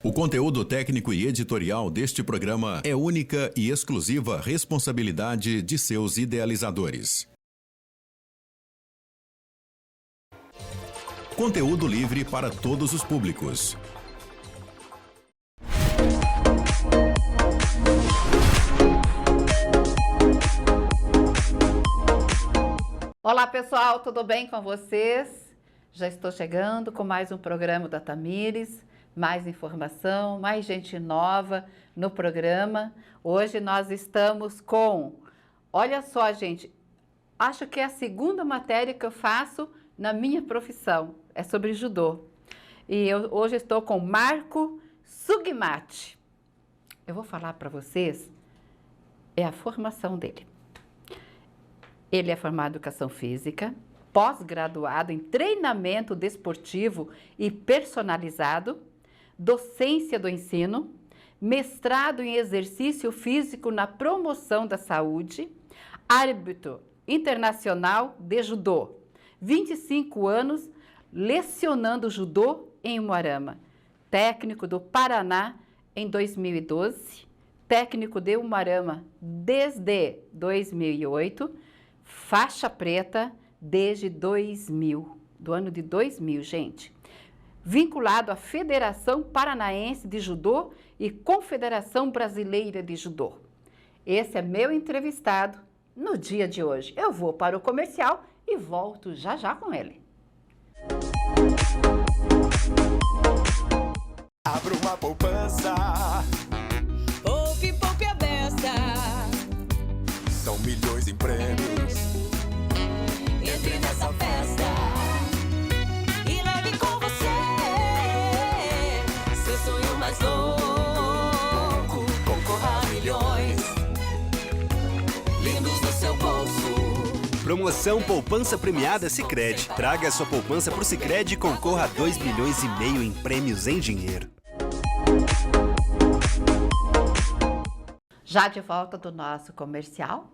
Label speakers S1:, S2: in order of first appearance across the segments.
S1: O conteúdo técnico e editorial deste programa é única e exclusiva responsabilidade de seus idealizadores. Conteúdo livre para todos os públicos.
S2: Olá pessoal, tudo bem com vocês? Já estou chegando com mais um programa da Tamires, mais informação, mais gente nova no programa. Hoje nós estamos com, olha só gente, acho que é a segunda matéria que eu faço na minha profissão, é sobre judô. E eu hoje estou com Marco Sugmati. Eu vou falar para vocês, é a formação dele. Ele é formado em Educação Física, pós-graduado em Treinamento Desportivo e Personalizado, Docência do Ensino, mestrado em Exercício Físico na Promoção da Saúde, árbitro internacional de judô, 25 anos lecionando judô em Umuarama, técnico do Paraná em 2012, técnico de Umuarama desde 2008, faixa preta desde 2000, do ano de 2000, gente. Vinculado à Federação Paranaense de Judô e Confederação Brasileira de Judô. Esse é meu entrevistado no dia de hoje. Eu vou para o comercial e volto já já com ele.
S3: Abra uma poupança.
S4: Poupe, poupe a beça.
S3: São milhões em prêmios.
S4: Entre nessa festa e leve com você seu sonho mais louco. Concorra a milhões lindos no seu bolso.
S5: Promoção Poupança Premiada Sicredi. Traga a sua poupança pro Sicredi e concorra a 2,5 milhões em prêmios em dinheiro.
S2: Já de volta do nosso comercial,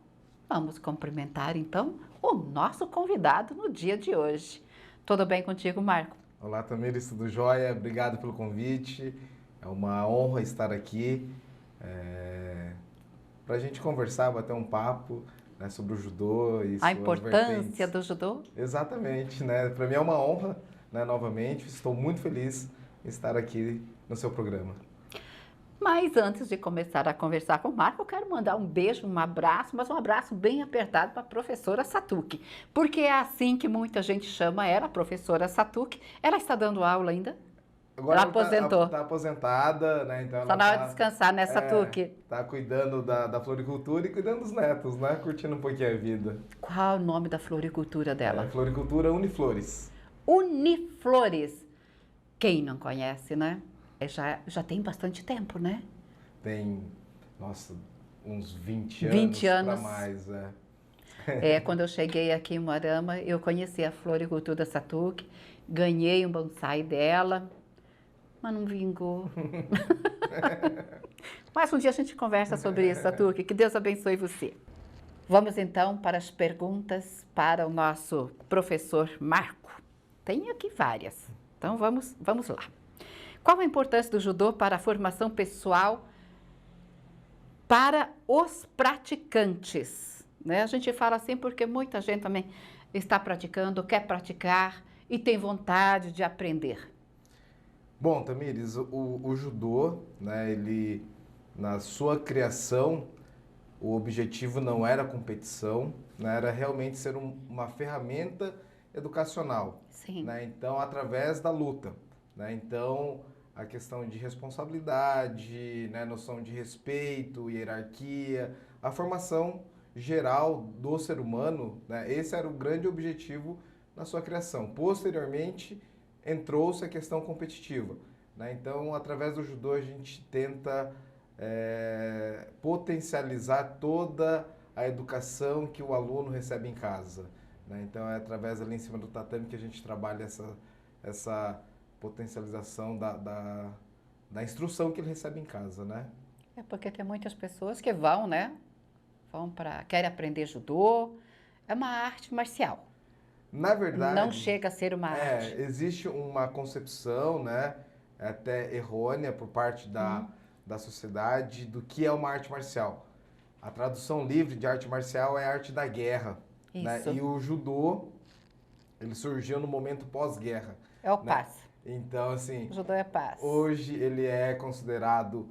S2: vamos cumprimentar então o nosso convidado no dia de hoje. Tudo bem contigo, Marco?
S6: Olá, Tamires, tudo jóia? Obrigado pelo convite. É uma honra estar aqui para a gente conversar, bater um papo, né, sobre o judô e
S2: A
S6: suas
S2: importância
S6: vertentes.
S2: do judô?
S6: Exatamente, né? Para mim é uma honra, né, novamente. Estou muito feliz em estar aqui no seu programa.
S2: Mas antes de começar a conversar com o Marco, eu quero mandar um beijo, um abraço, mas um abraço bem apertado para a professora Satuki, porque é assim que muita gente chama ela, a professora Satuki. Ela está dando aula ainda?
S6: Agora
S2: Ela aposentou.
S6: Está aposentada, né? Então
S2: Só na hora de descansar, né, Satuki?
S6: Está cuidando da floricultura e cuidando dos netos, né? Curtindo um pouquinho a vida.
S2: Qual é o nome da floricultura dela?
S6: Floricultura Uniflores.
S2: Uniflores. Quem não conhece, né? Já tem bastante tempo, né?
S6: Tem, nossa, uns 20
S2: 20
S6: anos
S2: anos.
S6: para mais,
S2: Quando eu cheguei aqui em Umuarama, eu conheci a floricultura Satuki, ganhei um bonsai dela, mas não vingou. Mas um dia a gente conversa sobre isso, Satuki, que Deus abençoe você. Vamos então para as perguntas para o nosso professor Marco. Tem aqui várias, então vamos lá. Qual a importância do judô para a formação pessoal para os praticantes? Né? A gente fala assim porque muita gente também está praticando, quer praticar e tem vontade de aprender.
S6: Bom, Tamires, o judô, né, ele, na sua criação, o objetivo não era competição, né, era realmente ser uma ferramenta educacional.
S2: Sim.
S6: Né, então, através da luta. Né, então, a questão de responsabilidade, né, noção de respeito, hierarquia, a formação geral do ser humano, né, esse era o grande objetivo na sua criação. Posteriormente, entrou-se a questão competitiva. Né, então, através do judô, a gente tenta potencializar toda a educação que o aluno recebe em casa. Né, então, é através ali em cima do tatame que a gente trabalha essa potencialização da instrução que ele recebe em casa, né?
S2: É porque tem muitas pessoas que vão, né? Querem aprender judô. É uma arte marcial.
S6: Na verdade...
S2: Não chega a ser uma arte.
S6: Existe uma concepção, né, até errônea por parte da sociedade do que é uma arte marcial. A tradução livre de arte marcial é a arte da guerra, né?
S2: Isso.
S6: E o judô, ele surgiu no momento pós-guerra.
S2: É o
S6: né?
S2: paz.
S6: Então, assim,
S2: O judô é paz.
S6: hoje ele é considerado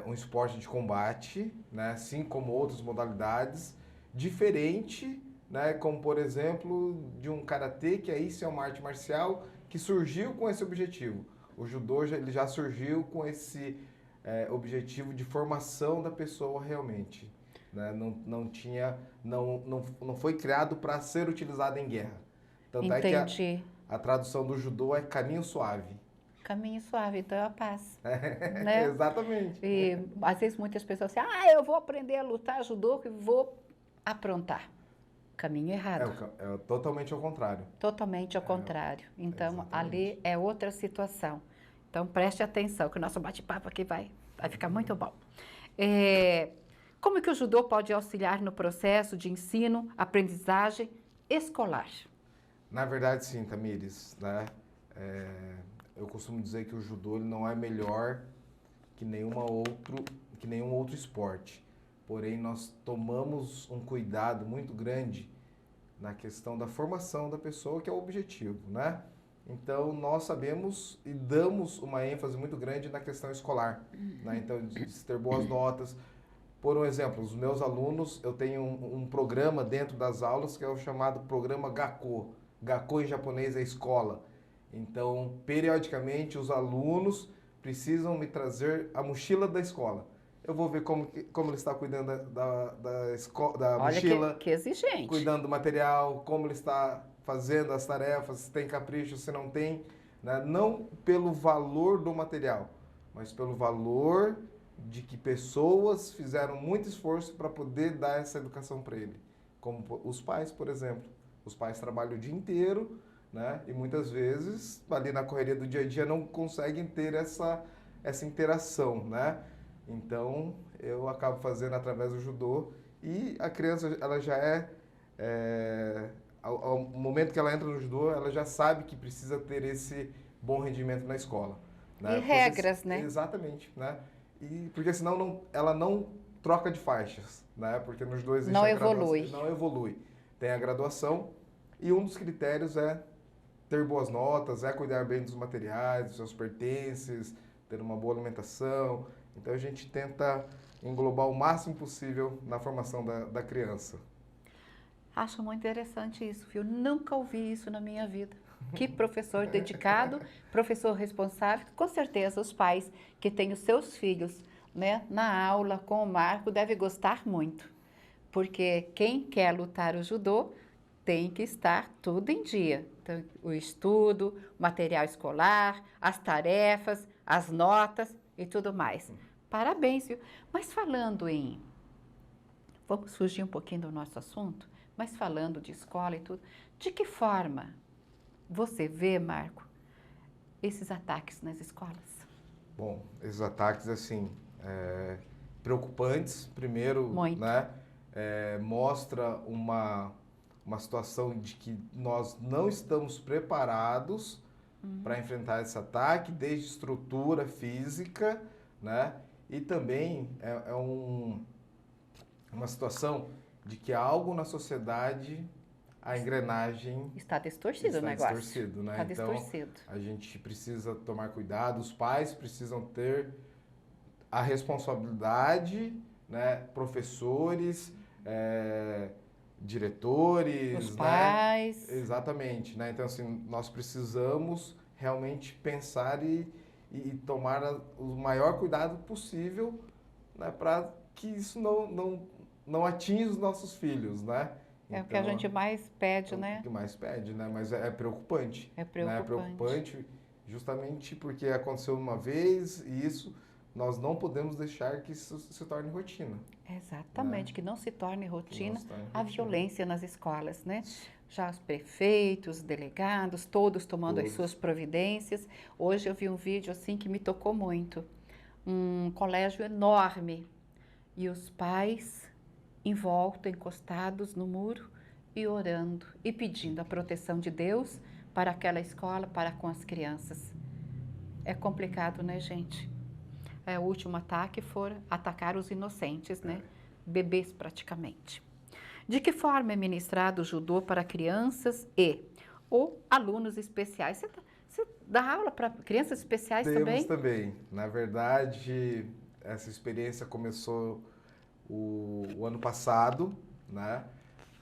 S6: um esporte de combate, né? Assim como outras modalidades, diferente, né? Como, por exemplo, de um karatê, que aí sim é uma arte marcial que surgiu com esse objetivo. O judô ele já surgiu com esse objetivo de formação da pessoa realmente. Né? Não foi criado para ser utilizado em guerra. Tanto é que
S2: Entendi.
S6: a tradução do judô é caminho suave.
S2: Caminho suave, então é a paz. Né?
S6: Exatamente.
S2: E às vezes muitas pessoas dizem, eu vou aprender a lutar judô e vou aprontar. Caminho errado.
S6: É totalmente ao contrário.
S2: Totalmente ao contrário. Então,
S6: exatamente.
S2: ali é outra situação. Então, preste atenção, que o nosso bate-papo aqui vai ficar muito bom. Como que o judô pode auxiliar no processo de ensino, aprendizagem escolar?
S6: Na verdade, sim, Tamires. Né? Eu costumo dizer que o judô ele não é melhor que nenhum outro esporte. Porém, nós tomamos um cuidado muito grande na questão da formação da pessoa, que é o objetivo, né? Então, nós sabemos e damos uma ênfase muito grande na questão escolar, né? Então, de ter boas notas. Por um exemplo, os meus alunos, eu tenho um programa dentro das aulas que é o chamado programa Gakko. Gakko em japonês é escola. Então, periodicamente, os alunos precisam me trazer a mochila da escola. Eu vou ver como ele está cuidando da mochila.
S2: Olha que exigente.
S6: Cuidando do material, como ele está fazendo as tarefas, se tem capricho, se não tem. Né? Não pelo valor do material, mas pelo valor de que pessoas fizeram muito esforço para poder dar essa educação para ele. Como os pais, por exemplo. Os pais trabalham o dia inteiro, né? E muitas vezes, ali na correria do dia a dia, não conseguem ter essa interação, né? Então, eu acabo fazendo através do judô e a criança, ela já ao momento que ela entra no judô, ela já sabe que precisa ter esse bom rendimento na escola. Né?
S2: E regras, né?
S6: Exatamente, né? E porque senão ela não troca de faixas, né? Porque nos dois existe
S2: não
S6: a
S2: evolui.
S6: graduação, não evolui. Tem a graduação e um dos critérios é ter boas notas, cuidar bem dos materiais, dos seus pertences, ter uma boa alimentação. Então a gente tenta englobar o máximo possível na formação da criança.
S2: Acho muito interessante isso, viu? Nunca ouvi isso na minha vida. Que professor dedicado, professor responsável. Com certeza os pais que têm os seus filhos, né, na aula com o Marco devem gostar muito. Porque quem quer lutar o judô tem que estar tudo em dia. Então, o estudo, o material escolar, as tarefas, as notas e tudo mais. Parabéns, viu? Mas falando em... Vamos fugir um pouquinho do nosso assunto, mas falando de escola e tudo, de que forma você vê, Marco, esses ataques nas escolas?
S6: Bom, esses ataques, assim, preocupantes, primeiro,
S2: Muito.
S6: Né? Mostra uma situação de que nós não estamos preparados para enfrentar esse ataque, desde estrutura física, né? E também uma situação de que algo na sociedade, a engrenagem
S2: Está distorcido o negócio.
S6: distorcido, né?
S2: Está
S6: Então,
S2: distorcido.
S6: a gente precisa tomar cuidado, os pais precisam ter a responsabilidade, né? Professores, diretores,
S2: Os
S6: né?
S2: pais.
S6: Exatamente, né? Então, assim, nós precisamos realmente pensar e tomar o maior cuidado possível, né? Para que isso não atinja os nossos filhos, né?
S2: É o que a gente mais pede, né?
S6: O que mais pede, né? Mas é preocupante.
S2: É preocupante.
S6: Né? É preocupante justamente porque aconteceu uma vez e isso nós não podemos deixar que isso se torne rotina.
S2: Exatamente, que não se torne rotina
S6: se torne
S2: a
S6: rotina.
S2: violência nas escolas, né? Já os prefeitos, os delegados, todos tomando as suas providências. Hoje eu vi um vídeo assim que me tocou muito. Um colégio enorme e os pais em volta, encostados no muro e orando e pedindo a proteção de Deus para aquela escola, para com as crianças. É complicado, né, gente? O último ataque foi atacar os inocentes, né? Bebês praticamente. De que forma é ministrado o judô para crianças ou alunos especiais? Você dá aula para crianças especiais
S6: Temos
S2: também?
S6: também. Na verdade, essa experiência começou o ano passado, né?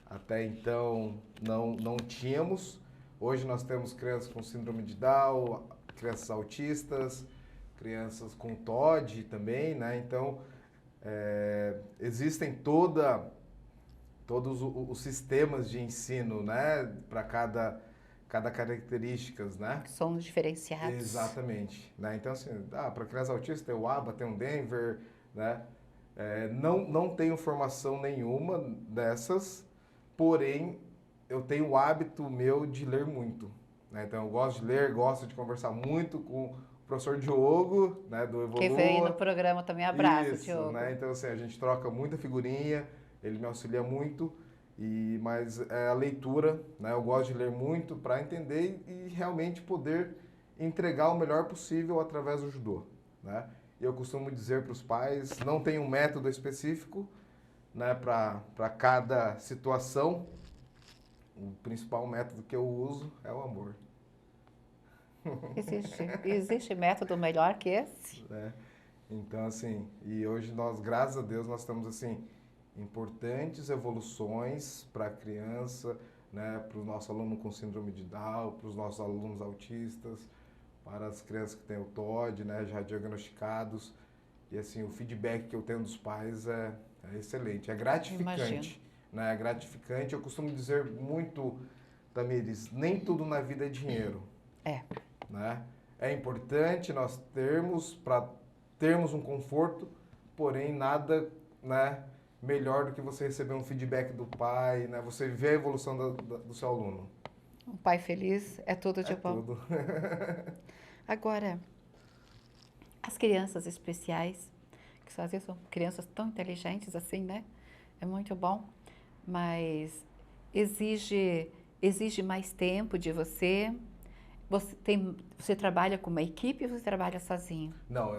S6: Até então não tínhamos. Hoje nós temos crianças com síndrome de Down, crianças autistas, crianças com TOD também, né? Então, existem todos os sistemas de ensino, né? Para cada características, né?
S2: São diferenciados.
S6: Exatamente. Né? Então, assim, para criança autista tem o ABA, tem o Denver, né? Não tenho formação nenhuma dessas, porém, eu tenho o hábito meu de ler muito. Né? Então, eu gosto de ler, gosto de conversar muito com o professor Diogo, né, do Evolua.
S2: Que veio no programa também, abraço,
S6: Isso,
S2: Diogo.
S6: né? Então, assim, a gente troca muita figurinha, ele me auxilia muito, mas a leitura, né? Eu gosto de ler muito para entender e realmente poder entregar o melhor possível através do judô, né? E eu costumo dizer para os pais, não tem um método específico, né, para cada situação. O principal método que eu uso é o amor.
S2: Existe método melhor que esse?
S6: Né? Então, assim, e hoje nós, graças a Deus, nós temos, assim, importantes evoluções para a criança, né, para o nosso aluno com síndrome de Down, para os nossos alunos autistas, para as crianças que têm o TOD, né, já diagnosticados. E, assim, o feedback que eu tenho dos pais é excelente, é gratificante.
S2: Imagino.
S6: Né, é gratificante. Eu costumo dizer muito, Tamires, nem tudo na vida é dinheiro. Né? É importante nós para termos um conforto, porém nada, né, melhor do que você receber um feedback do pai, né, você ver a evolução do seu aluno.
S2: Um pai feliz é tudo de bom.
S6: Tudo.
S2: Agora, as crianças especiais, que às vezes são crianças tão inteligentes assim, né? É muito bom, mas exige mais tempo de você. Você trabalha com uma equipe ou você trabalha sozinho?
S6: Não,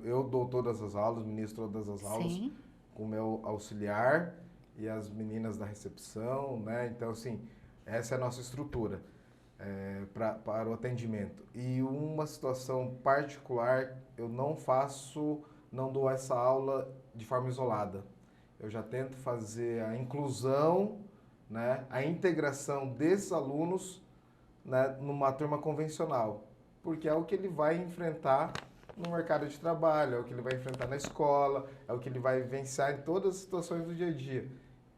S6: eu dou todas as aulas, ministro todas as aulas.
S2: Sim.
S6: Com o meu auxiliar e as meninas da recepção, né? Então, assim, essa é a nossa estrutura para o atendimento. E uma situação particular, eu não dou essa aula de forma isolada. Eu já tento fazer a inclusão, né, a integração desses alunos, né, numa turma convencional, porque é o que ele vai enfrentar no mercado de trabalho, é o que ele vai enfrentar na escola, é o que ele vai vivenciar em todas as situações do dia a dia.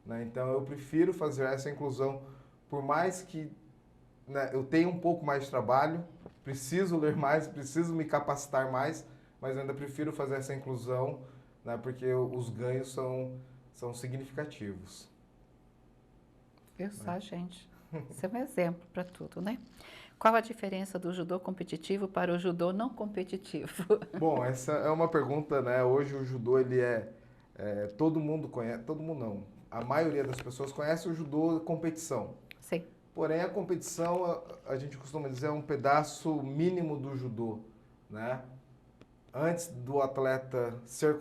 S6: Né? Então, eu prefiro fazer essa inclusão, por mais que, né, eu tenha um pouco mais de trabalho, preciso ler mais, preciso me capacitar mais, mas ainda prefiro fazer essa inclusão, né, porque os ganhos são significativos.
S2: Viu só, gente? Isso é um exemplo para tudo, né? Qual a diferença do judô competitivo para o judô não competitivo?
S6: Bom, essa é uma pergunta, né? Hoje o judô, ele todo mundo conhece, todo mundo não, a maioria das pessoas conhece o judô competição.
S2: Sim.
S6: Porém, a competição, a gente costuma dizer, é um pedaço mínimo do judô, né? Antes do atleta ser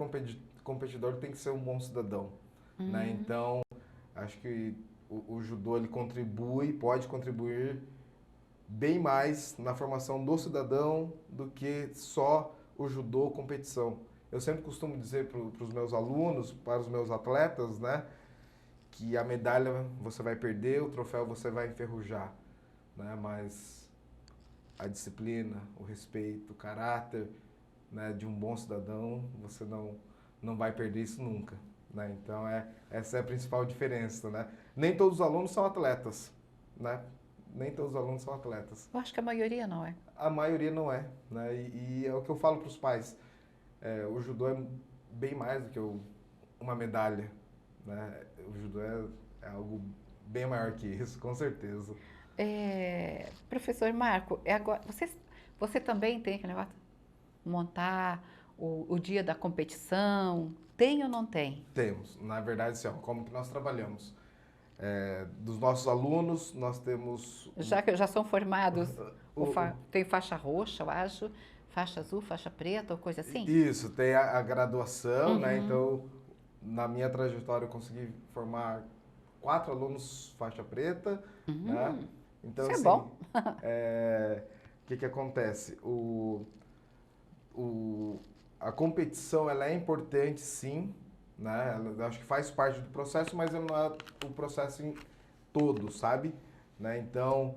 S6: competidor, tem que ser um bom cidadão, né? Então, acho que o judô, ele pode contribuir bem mais na formação do cidadão do que só o judô competição. Eu sempre costumo dizer para os meus alunos, para os meus atletas, né, que a medalha você vai perder, o troféu você vai enferrujar, né, mas a disciplina, o respeito, o caráter, né, de um bom cidadão, você não vai perder isso nunca. Né? Então, essa é a principal diferença. Né? Nem todos os alunos são atletas, né? Nem todos os alunos são atletas.
S2: Eu acho que a maioria não é.
S6: A maioria não é, né? E é o que eu falo para os pais. O judô é bem mais do que uma medalha, né? O judô é algo bem maior que isso, com certeza.
S2: Professor Marco, agora, você também tem aquele negócio de montar o dia da competição? Tem ou não tem?
S6: Temos. Na verdade, assim, como que nós trabalhamos? dos nossos alunos, nós temos...
S2: Já são formados, tem faixa roxa, eu acho, faixa azul, faixa preta ou coisa assim?
S6: Isso, tem a graduação, né? Então, na minha trajetória, eu consegui formar 4 alunos faixa preta, né? Então,
S2: Isso
S6: assim,
S2: é bom.
S6: O que acontece? A competição, ela é importante, sim, né? Eu acho que faz parte do processo, mas não é o processo em todo, sabe? Né? Então,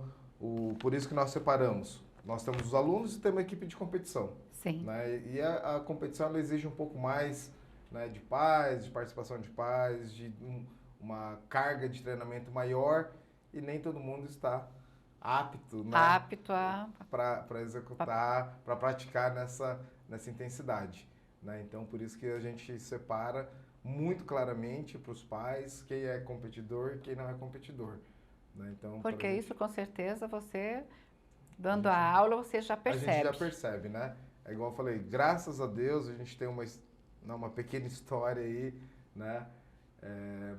S6: por isso que nós separamos. Nós temos os alunos e temos a equipe de competição.
S2: Sim.
S6: Né? E a competição, ela exige um pouco mais, né, de pais, de participação de pais, de uma carga de treinamento maior, e nem todo mundo está apto, né, para executar, para praticar nessa intensidade. Né? Então, por isso que a gente separa muito claramente para os pais quem é competidor e quem não é competidor. Né? Então,
S2: porque isso, com certeza, você, dando a aula, você já percebe.
S6: A gente já percebe, né? É igual eu falei, graças a Deus a gente tem uma pequena história aí, né?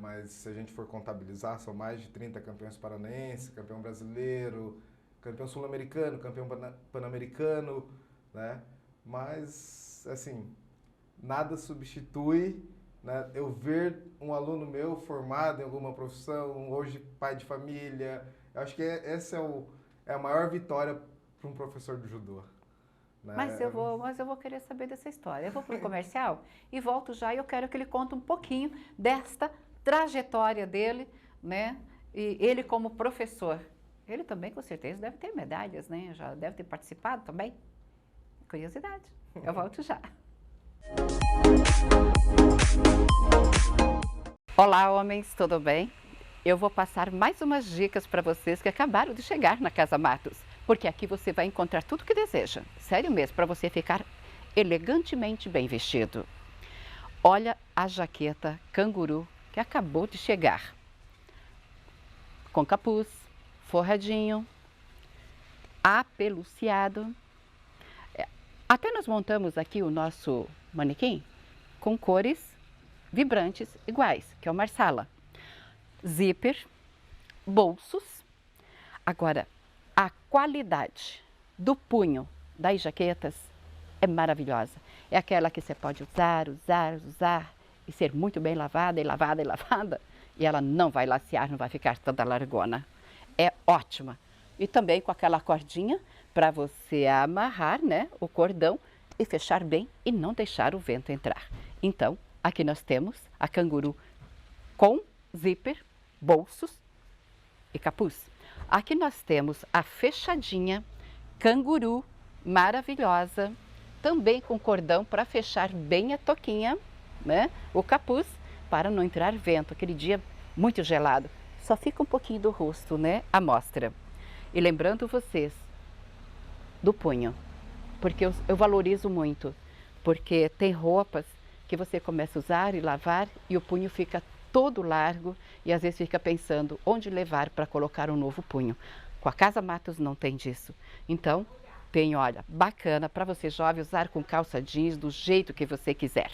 S6: Mas se a gente for contabilizar, são mais de 30 campeões paranaenses, campeão brasileiro, campeão sul-americano, campeão pan-americano, né? Mas, assim, nada substitui, né, eu ver um aluno meu formado em alguma profissão, hoje pai de família. Eu acho que essa é a maior vitória para um professor de judô. Né?
S2: Mas eu vou querer saber dessa história. Eu vou para o comercial e volto já, e eu quero que ele conte um pouquinho desta trajetória dele, né? E ele como professor. Ele também, com certeza, deve ter medalhas, né? Já deve ter participado também. Curiosidade. Eu volto já. Olá, homens, tudo bem? Eu vou passar mais umas dicas para vocês que acabaram de chegar na Casa Matos, porque aqui você vai encontrar tudo que deseja. Sério mesmo, para você ficar elegantemente bem vestido. Olha a jaqueta canguru que acabou de chegar. Com capuz, forradinho, apeluciado. Até nós montamos aqui o nosso manequim com cores vibrantes iguais, que é o Marsala. Zíper, bolsos. Agora, a qualidade do punho das jaquetas é maravilhosa. É aquela que você pode usar e ser muito bem lavada, e ela não vai lacear, não vai ficar toda largona. É ótima. E também com aquela cordinha para você amarrar, né, o cordão e fechar bem e não deixar o vento entrar. Então, aqui nós temos a canguru com zíper, bolsos e capuz. Aqui nós temos a fechadinha canguru maravilhosa, também com cordão para fechar bem a toquinha, né? O capuz para não entrar vento, aquele dia muito gelado. Só fica um pouquinho do rosto, né? À mostra. E lembrando vocês do punho, porque eu valorizo muito, porque tem roupas que você começa a usar e lavar e o punho fica todo largo e às vezes fica pensando onde levar para colocar um novo punho. Com a Casa Matos não tem disso. Então, tem, olha, bacana para você jovem usar com calça jeans do jeito que você quiser.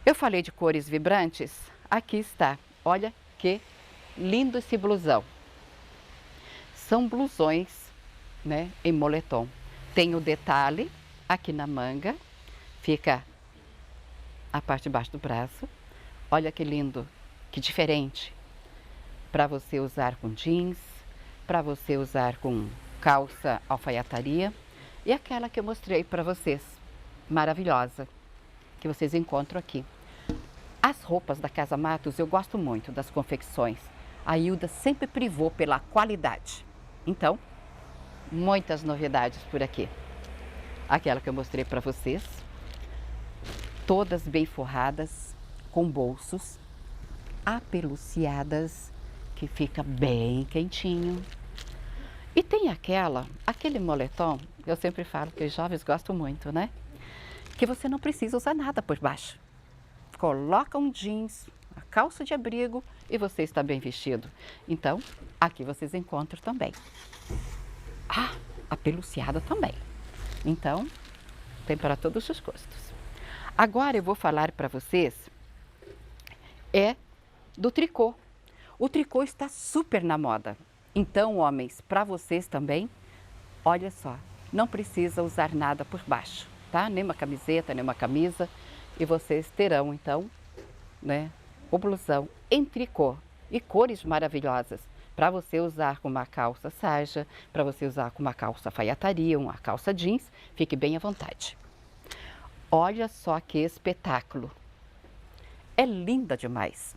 S2: Eu falei de cores vibrantes, aqui está. Olha que lindo esse blusão. São blusões, né, em moletom. Tem o detalhe aqui na manga, fica a parte de baixo do braço. Olha que lindo, que diferente. Para você usar com jeans, para você usar com calça alfaiataria. E aquela que eu mostrei para vocês, maravilhosa, que vocês encontram aqui. As roupas da Casa Matos, eu gosto muito das confecções. A Hilda sempre privou pela qualidade. Então, muitas novidades por aqui. Aquela que eu mostrei para vocês, todas bem forradas, com bolsos, apeluciadas, que fica bem quentinho. E tem aquele moletom, eu sempre falo que os jovens gostam muito, né? Que você não precisa usar nada por baixo. Coloca um jeans, a calça de abrigo e você está bem vestido. Então, aqui vocês encontram também. Apeluciada também. Então, tem para todos os gostos. Agora eu vou falar para vocês do tricô. O tricô está super na moda. Então, homens, para vocês também, olha só, não precisa usar nada por baixo, tá? Nem uma camiseta, nem uma camisa. E vocês terão, então, né, o blusão em tricô e cores maravilhosas para você usar com uma calça sarja, para você usar com uma calça alfaiataria, uma calça jeans, fique bem à vontade. Olha só que espetáculo! É linda demais!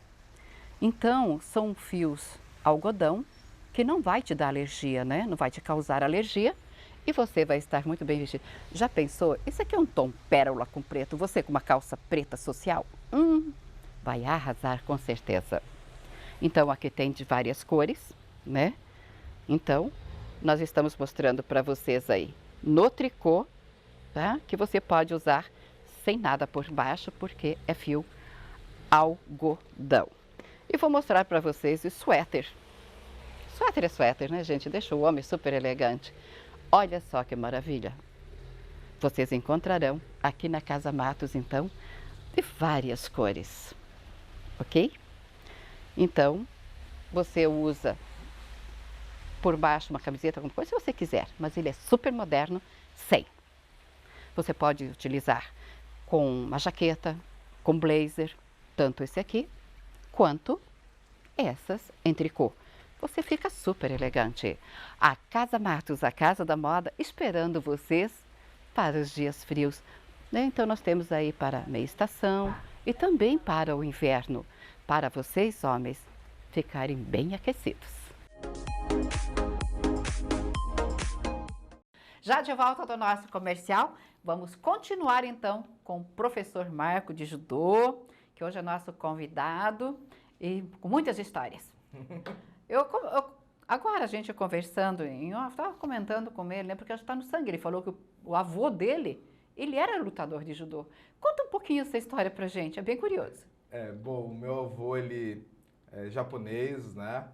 S2: Então, são fios algodão que não vai te dar alergia, né? Não vai te causar alergia e você vai estar muito bem vestido. Já pensou? Isso aqui é um tom pérola com preto, você com uma calça preta social? Vai arrasar com certeza. Então, aqui tem de várias cores, né? Então, nós estamos mostrando para vocês aí no tricô, tá? Que você pode usar sem nada por baixo, porque é fio algodão. E vou mostrar para vocês o suéter. Suéter é suéter, né, gente? Deixa o homem super elegante. Olha só que maravilha. Vocês encontrarão aqui na Casa Matos, então, de várias cores, ok? Então, você usa por baixo uma camiseta, alguma coisa, se você quiser, mas ele é super moderno, sem. Você pode utilizar com uma jaqueta, com blazer, tanto esse aqui, quanto essas em tricô. Você fica super elegante. A Casa Matos, a Casa da Moda, esperando vocês para os dias frios. Então, nós temos aí para meia estação e também para o inverno, para vocês, homens, ficarem bem aquecidos. Já de volta do nosso comercial, vamos continuar então com o professor Marco de Judô, que hoje é nosso convidado e com muitas histórias. Agora a gente conversando, eu estava comentando com ele, né, porque está no sangue, ele falou que o avô dele, ele era lutador de judô. Conta um pouquinho essa história pra gente, é bem curioso.
S6: Bom, o meu avô, ele é japonês, né,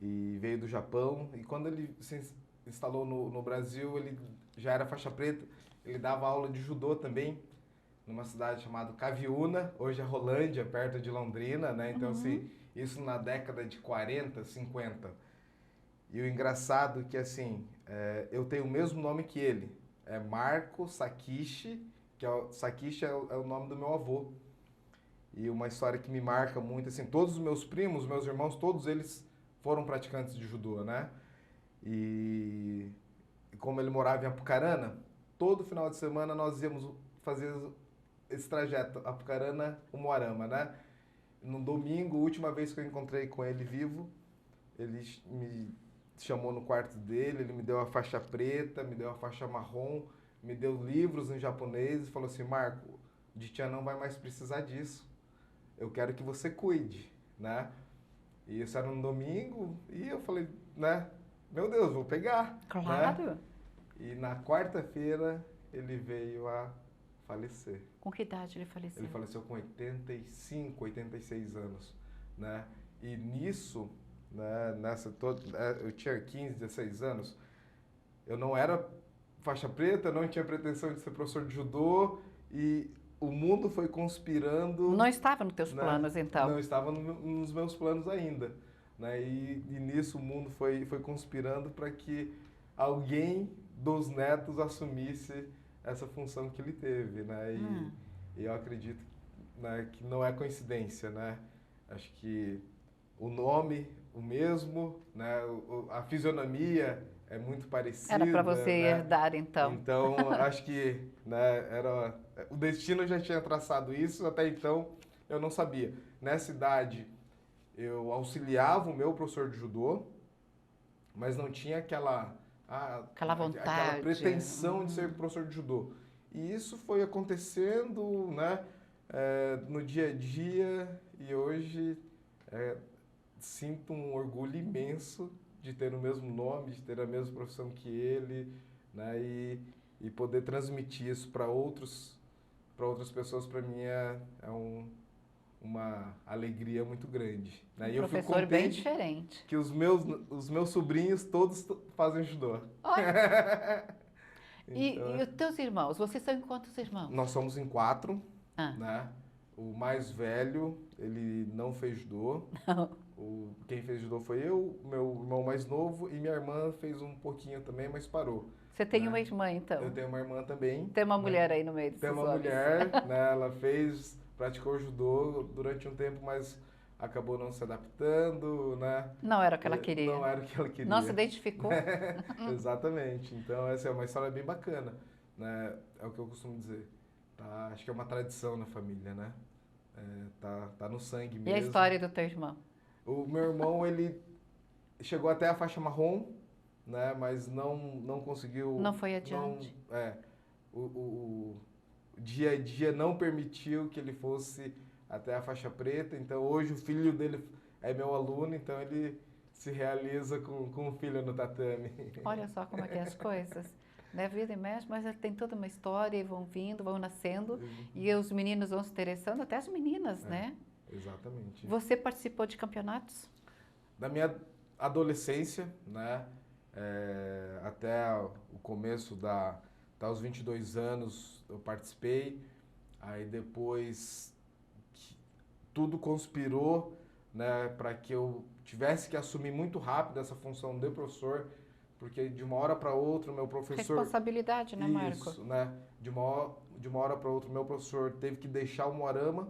S6: e veio do Japão, e quando ele se instalou no Brasil, ele já era faixa preta, ele dava aula de judô também, numa cidade chamada Caviúna, hoje é Rolândia, perto de Londrina, né, então assim, isso na década de 40, 50. E o engraçado é que, assim, eu tenho o mesmo nome que ele. É Marco Sakishi, Sakishi é o nome do meu avô. E uma história que me marca muito, assim, todos os meus primos, meus irmãos, todos eles foram praticantes de judô, né? E como ele morava em Apucarana, todo final de semana nós íamos fazer esse trajeto, Apucarana-Umuarama, né? No domingo, a última vez que eu encontrei com ele vivo, ele me chamou no quarto dele, ele me deu a faixa preta, me deu a faixa marrom, me deu livros em japonês e falou assim, Marco, de tia não vai mais precisar disso, eu quero que você cuide, né? E isso era um domingo e eu falei, né, meu Deus, vou pegar.
S2: Claro.
S6: Né? E na quarta-feira ele veio a falecer.
S2: Com que idade ele faleceu?
S6: Ele faleceu com 85, 86 anos, né? E nisso, né, eu tinha 15, 16 anos, eu não era faixa preta, não tinha pretensão de ser professor de judô e o mundo foi conspirando...
S2: Não estava nos teus
S6: né,
S2: planos, então?
S6: Não estava nos meus planos ainda, né? E nisso o mundo foi conspirando para que alguém dos netos assumisse essa função que ele teve, né? E eu acredito, né, que não é coincidência, né? Acho que o nome, o mesmo, né? A fisionomia é muito parecida.
S2: Era para você
S6: né?
S2: herdar, então.
S6: Então, acho que, né, o destino já tinha traçado isso, até então eu não sabia. Nessa idade, eu auxiliava o meu professor de judô, mas não tinha aquela
S2: vontade,
S6: aquela pretensão de ser professor de judô. E isso foi acontecendo, né, no dia a dia, e hoje sinto um orgulho imenso de ter o mesmo nome, de ter a mesma profissão que ele, né, e poder transmitir isso para outras pessoas, para mim é uma alegria muito grande. Né? E eu fico
S2: professor bem
S6: contente
S2: diferente.
S6: que os meus sobrinhos todos fazem judô.
S2: Olha.
S6: Então,
S2: E os teus irmãos? Vocês são em quantos irmãos?
S6: nós somos em 4,
S2: Ah.
S6: né? O mais velho, ele não fez judô. Quem fez judô foi eu, meu irmão mais novo, e minha irmã fez um pouquinho também, mas parou.
S2: Você tem
S6: né?
S2: uma irmã, então?
S6: Eu tenho uma irmã também.
S2: Tem uma
S6: né?
S2: mulher aí no meio desses
S6: Tem uma
S2: homens.
S6: mulher, né? Ela praticou judô durante um tempo, mas acabou não se adaptando, né?
S2: Não era o que ela queria.
S6: Não era o que ela queria.
S2: Não se identificou?
S6: Exatamente. Então, essa é uma história bem bacana, né? É o que eu costumo dizer. Tá? Acho que é uma tradição na família, né? Tá no sangue mesmo.
S2: E a história do teu irmão?
S6: O meu irmão, ele chegou até a faixa marrom, né? Mas não conseguiu...
S2: Não foi adiante.
S6: O dia a dia não permitiu que ele fosse até a faixa preta. Então, hoje o filho dele é meu aluno, então ele se realiza com o filho no tatame.
S2: Olha só como é que é as coisas. Né? A vida mexe, mas tem toda uma história e vão vindo, vão nascendo. E os meninos vão se interessando, até as meninas, né?
S6: Exatamente.
S2: Você participou de campeonatos?
S6: Da minha adolescência, né? Até o começo até os 22 anos eu participei. Aí depois tudo conspirou, né, para que eu tivesse que assumir muito rápido essa função de professor, porque de uma hora para outra o meu professor...
S2: Responsabilidade, né, Marco?
S6: Isso, né? De uma hora para outra o meu professor teve que deixar o Moarama,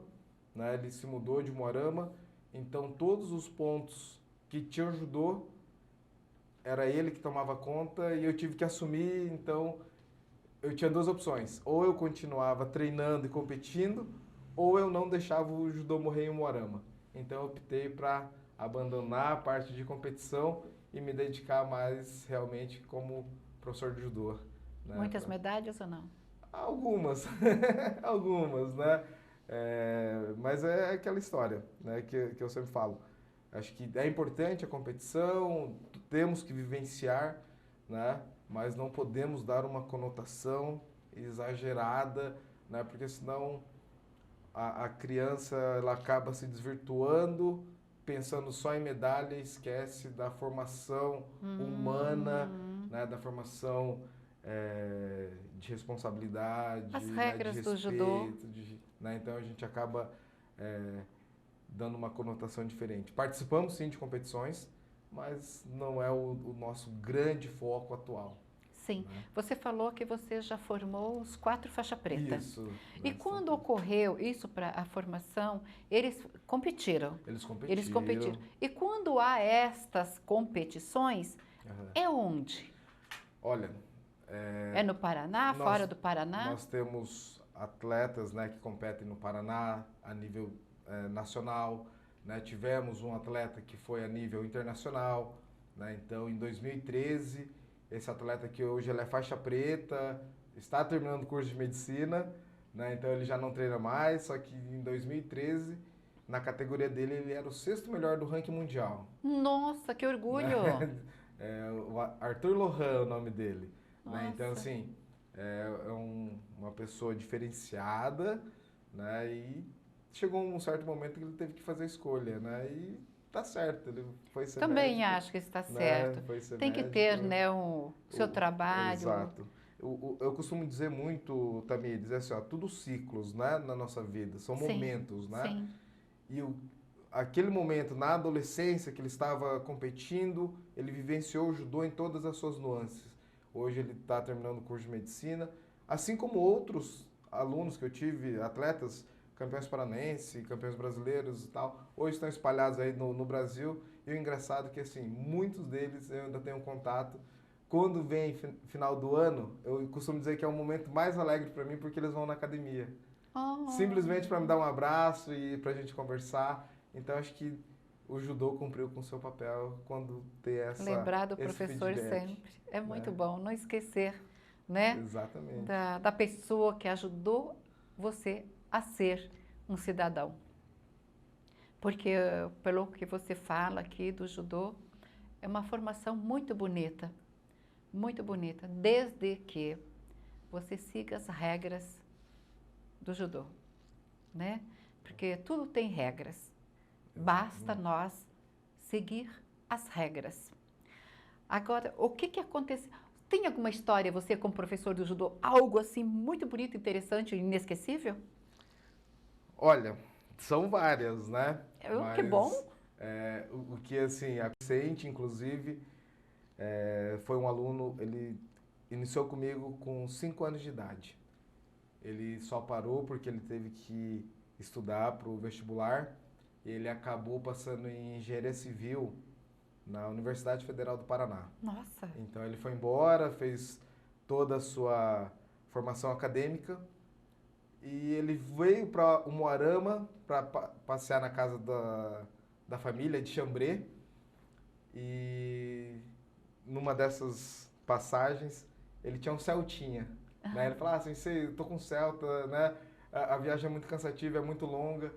S6: né? Ele se mudou de Moarama, então todos os pontos que tinham judô era ele que tomava conta e eu tive que assumir. Então eu tinha duas opções: ou eu continuava treinando e competindo, ou eu não deixava o judô morrer em Moarama. Então eu optei para abandonar a parte de competição e me dedicar mais realmente como professor de judô. Né?
S2: Muitas medalhas ou não?
S6: Algumas, algumas, né? Mas é aquela história, né, que eu sempre falo. Acho que é importante a competição, temos que vivenciar, né? Mas não podemos dar uma conotação exagerada, né? Porque senão a criança ela acaba se desvirtuando, pensando só em medalha e esquece da formação humana, né? Da formação de responsabilidade,
S2: as regras, né,
S6: de respeito,
S2: do judô.
S6: Né? Então a gente acaba dando uma conotação diferente. Participamos sim de competições, mas não é o nosso grande foco atual.
S2: Sim.
S6: Né?
S2: Você falou que você já formou os 4 faixa preta.
S6: Isso.
S2: E quando ocorreu isso para a formação, eles competiram?
S6: Eles competiram.
S2: Eles competiram. E quando há estas competições, é onde?
S6: Olha...
S2: É no Paraná, fora do Paraná?
S6: Nós temos atletas, né, que competem no Paraná a nível nacional, né? Tivemos um atleta que foi a nível internacional, né? Então, em 2013, esse atleta que hoje ele é faixa preta, está terminando o curso de medicina, né? Então ele já não treina mais, só que em 2013, na categoria dele, ele era o 6º melhor do ranking mundial.
S2: Nossa, que orgulho!
S6: O Arthur Lohan é o nome dele. Né? Então,
S2: Nossa.
S6: assim, uma pessoa diferenciada, né? E chegou um certo momento que ele teve que fazer a escolha, né? E tá certo, ele foi ser
S2: Também
S6: médico,
S2: acho que está
S6: né?
S2: certo.
S6: Foi ser
S2: Tem que
S6: médico,
S2: ter, né, o seu trabalho.
S6: Exato. Eu costumo dizer muito, Tamires, assim, ó, tudo ciclos, né, na nossa vida, são
S2: Sim,
S6: momentos, né?
S2: Sim.
S6: E aquele momento, na adolescência, que ele estava competindo, ele vivenciou o judô em todas as suas nuances. Hoje ele está terminando o curso de medicina, assim como outros alunos que eu tive, atletas, campeões paranenses, campeões brasileiros e tal, hoje estão espalhados aí no Brasil. E o engraçado é que, assim, muitos deles eu ainda tenho contato. Quando vem final do ano, eu costumo dizer que é o momento mais alegre para mim, porque eles vão na academia.
S2: Oh.
S6: Simplesmente para me dar um abraço e para a gente conversar. Então, acho que o judô cumpriu com o seu papel quando tem
S2: Lembrar do
S6: esse
S2: professor
S6: feedback,
S2: sempre. É muito
S6: né?
S2: bom, não esquecer, né?
S6: Exatamente.
S2: Da pessoa que ajudou você a ser um cidadão. Porque, pelo que você fala aqui do judô, é uma formação muito bonita, desde que você siga as regras do judô, né? Porque tudo tem regras. Basta nós seguir as regras. Agora, o que acontece? Tem alguma história, você como professor do judô, algo assim muito bonito, interessante, inesquecível?
S6: Olha, são várias, né?
S2: Que bom.
S6: O que, assim, a Vicente, inclusive, foi um aluno, ele iniciou comigo com 5 anos de idade. Ele só parou porque ele teve que estudar para o vestibular e ele acabou passando em engenharia civil na Universidade Federal do Paraná.
S2: Nossa.
S6: Então ele foi embora, fez toda a sua formação acadêmica e ele veio para Umuarama para passear na casa da família de Xambrê e numa dessas passagens ele tinha um Celtinha. Né? Ele falou, sensei, eu tô com Celta, né? A viagem é muito cansativa, é muito longa.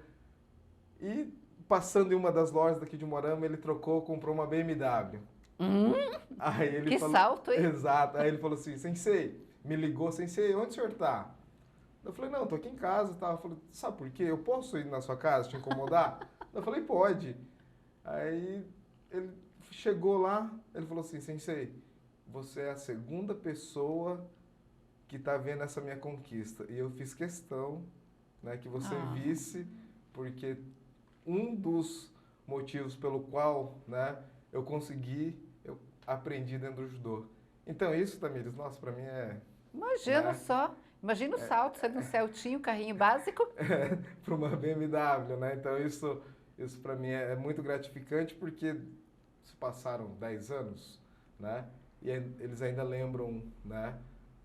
S6: E passando em uma das lojas daqui de Umuarama, ele comprou uma BMW. Aí ele
S2: Que
S6: falou,
S2: salto, hein?
S6: Exato. Aí ele falou assim, sensei, me ligou, sensei, onde o senhor tá? Eu falei, não, tô aqui em casa e tal. Eu falei, sabe por quê? Eu posso ir na sua casa, te incomodar? Eu falei, pode. Aí ele chegou lá, ele falou assim, sensei, você é a segunda pessoa que tá vendo essa minha conquista. E eu fiz questão, né, que você visse, porque um dos motivos pelo qual, né, eu aprendi dentro do judô. Então isso, Tamires, nossa, pra mim
S2: Imagina
S6: né?
S2: só. Imagina o salto, sendo um Celtinho, carrinho básico.
S6: Para uma BMW, né? Então isso para mim é muito gratificante porque se passaram 10 anos, né? E eles ainda lembram, né,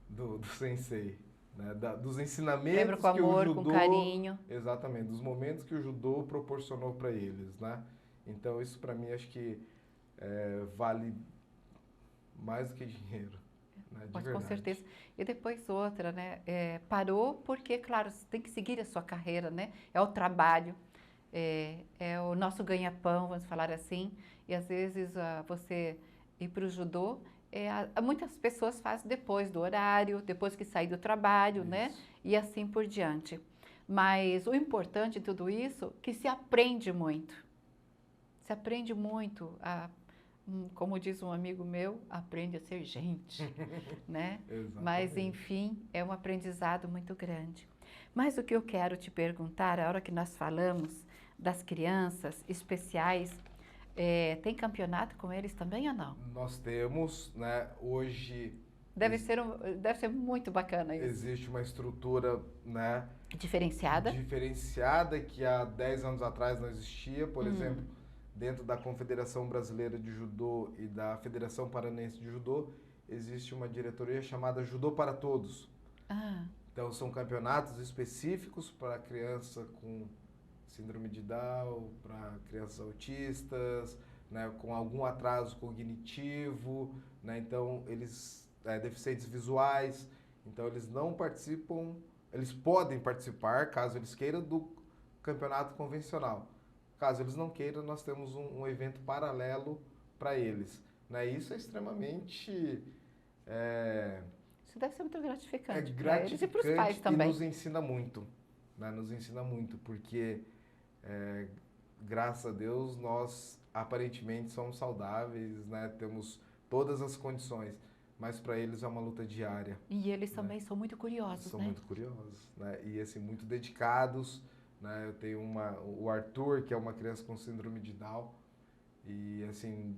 S6: do sensei, né? Dos ensinamentos
S2: Lembra com amor,
S6: que o judô,
S2: com carinho.
S6: Exatamente, dos momentos que o judô proporcionou para eles, né? Então isso para mim acho que vale mais do que dinheiro. Né? De
S2: Mas com
S6: verdade.
S2: certeza. E depois outra, né? Parou porque, claro, você tem que seguir a sua carreira, né? É o trabalho, é o nosso ganha-pão, vamos falar assim. E às vezes você ir para o judô, muitas pessoas fazem depois do horário, depois que sair do trabalho, né? E assim por diante. Mas o importante de tudo isso é que se aprende muito. Se aprende muito como diz um amigo meu, aprende a ser gente, né? Mas, enfim, é um aprendizado muito grande. Mas o que eu quero te perguntar, a hora que nós falamos das crianças especiais, tem campeonato com eles também ou não?
S6: Nós temos, né, hoje...
S2: Deve ser muito bacana isso.
S6: Existe uma estrutura, né,
S2: diferenciada
S6: que há 10 anos atrás não existia, por exemplo, dentro da Confederação Brasileira de Judô e da Federação Paranense de Judô, existe uma diretoria chamada Judô para Todos. Então, são campeonatos específicos para criança com síndrome de Down, para crianças autistas, né, com algum atraso cognitivo, né, então, deficientes visuais, então eles não participam, eles podem participar, caso eles queiram, do campeonato convencional. Caso eles não queiram, nós temos um evento paralelo para eles. Né? Isso é extremamente...
S2: Isso deve ser muito gratificante,
S6: gratificante
S2: eles e para os pais também.
S6: E nos ensina muito. Né? Nos ensina muito, porque, graças a Deus, nós aparentemente somos saudáveis, né? Temos todas as condições, mas para eles é uma luta diária.
S2: E eles também são muito curiosos,
S6: são
S2: né?
S6: Muito curiosos, né? E assim, muito dedicados. Né? Eu tenho o Arthur, que é uma criança com síndrome de Down, e assim,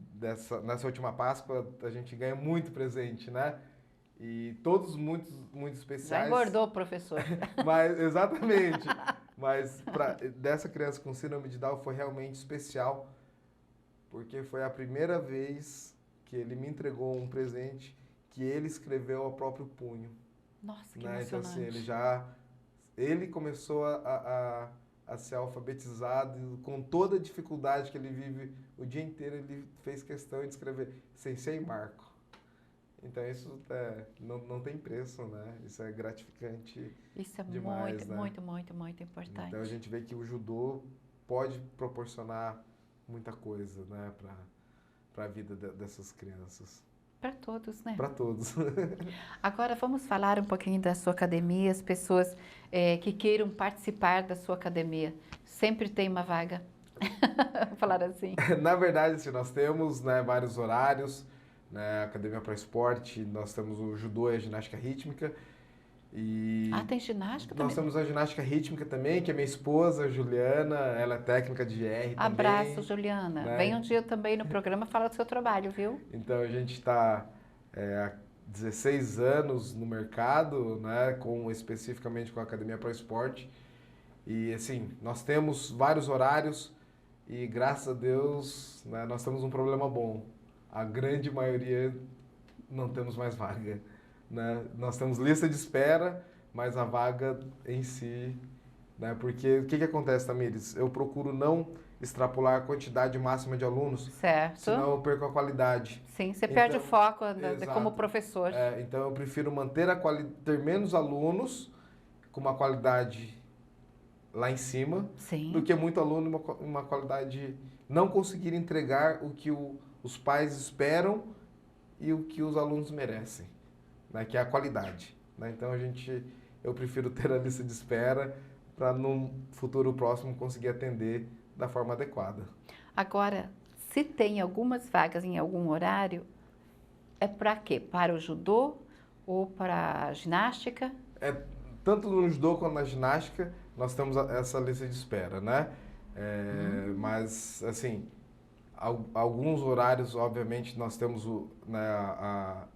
S6: nessa última Páscoa a gente ganha muito presente, né? E todos muito especiais.
S2: Já engordou, professor.
S6: Mas, exatamente. Mas dessa criança com síndrome de Down foi realmente especial, porque foi a primeira vez que ele me entregou um presente que ele escreveu a próprio punho.
S2: Nossa, que
S6: né?
S2: emocionante.
S6: Então, assim, ele começou a ser alfabetizado com toda a dificuldade que ele vive o dia inteiro, ele fez questão de escrever Sensei Marco. Então isso não tem preço, né? Isso é gratificante.
S2: Isso é
S6: demais,
S2: muito,
S6: né?
S2: muito importante.
S6: Então a gente vê que o judô pode proporcionar muita coisa, né, para a vida dessas crianças.
S2: Para todos, né?
S6: Para todos.
S2: Agora vamos falar um pouquinho da sua academia, as pessoas que queiram participar da sua academia. Sempre tem uma vaga. Vou falar assim.
S6: Na verdade, assim, nós temos, né, vários horários, né, Academia para Esporte, nós temos o judô e a ginástica rítmica, E
S2: tem ginástica
S6: nós
S2: também?
S6: temos a ginástica rítmica também, que é minha esposa, Juliana, ela é técnica de R também.
S2: Abraço, Juliana.
S6: né?
S2: Vem um dia também no programa falar do seu trabalho, viu?
S6: Então a gente está há 16 anos no mercado, né, especificamente com a Academia Pro Esporte. E assim, nós temos vários horários e graças a Deus, né, nós temos um problema bom. A grande maioria não temos mais vaga. Né? Nós temos lista de espera, mas a vaga em si, né? Porque o que acontece, Tamires? Eu procuro não extrapolar a quantidade máxima de alunos,
S2: Certo.
S6: senão eu perco a qualidade.
S2: Sim, você perde o foco
S6: exato.
S2: como professor.
S6: Então eu prefiro manter ter menos alunos com uma qualidade lá em cima,
S2: Sim.
S6: do que muito aluno uma qualidade não conseguir entregar o que os pais esperam e o que os alunos merecem, né, que é a qualidade. Né? Então eu prefiro ter a lista de espera para no futuro próximo conseguir atender da forma adequada.
S2: Agora, se tem algumas vagas em algum horário, é para quê? Para o judô ou para a ginástica?
S6: Tanto no judô quanto na ginástica, nós temos essa lista de espera, né? Mas, assim, alguns horários, obviamente, nós temos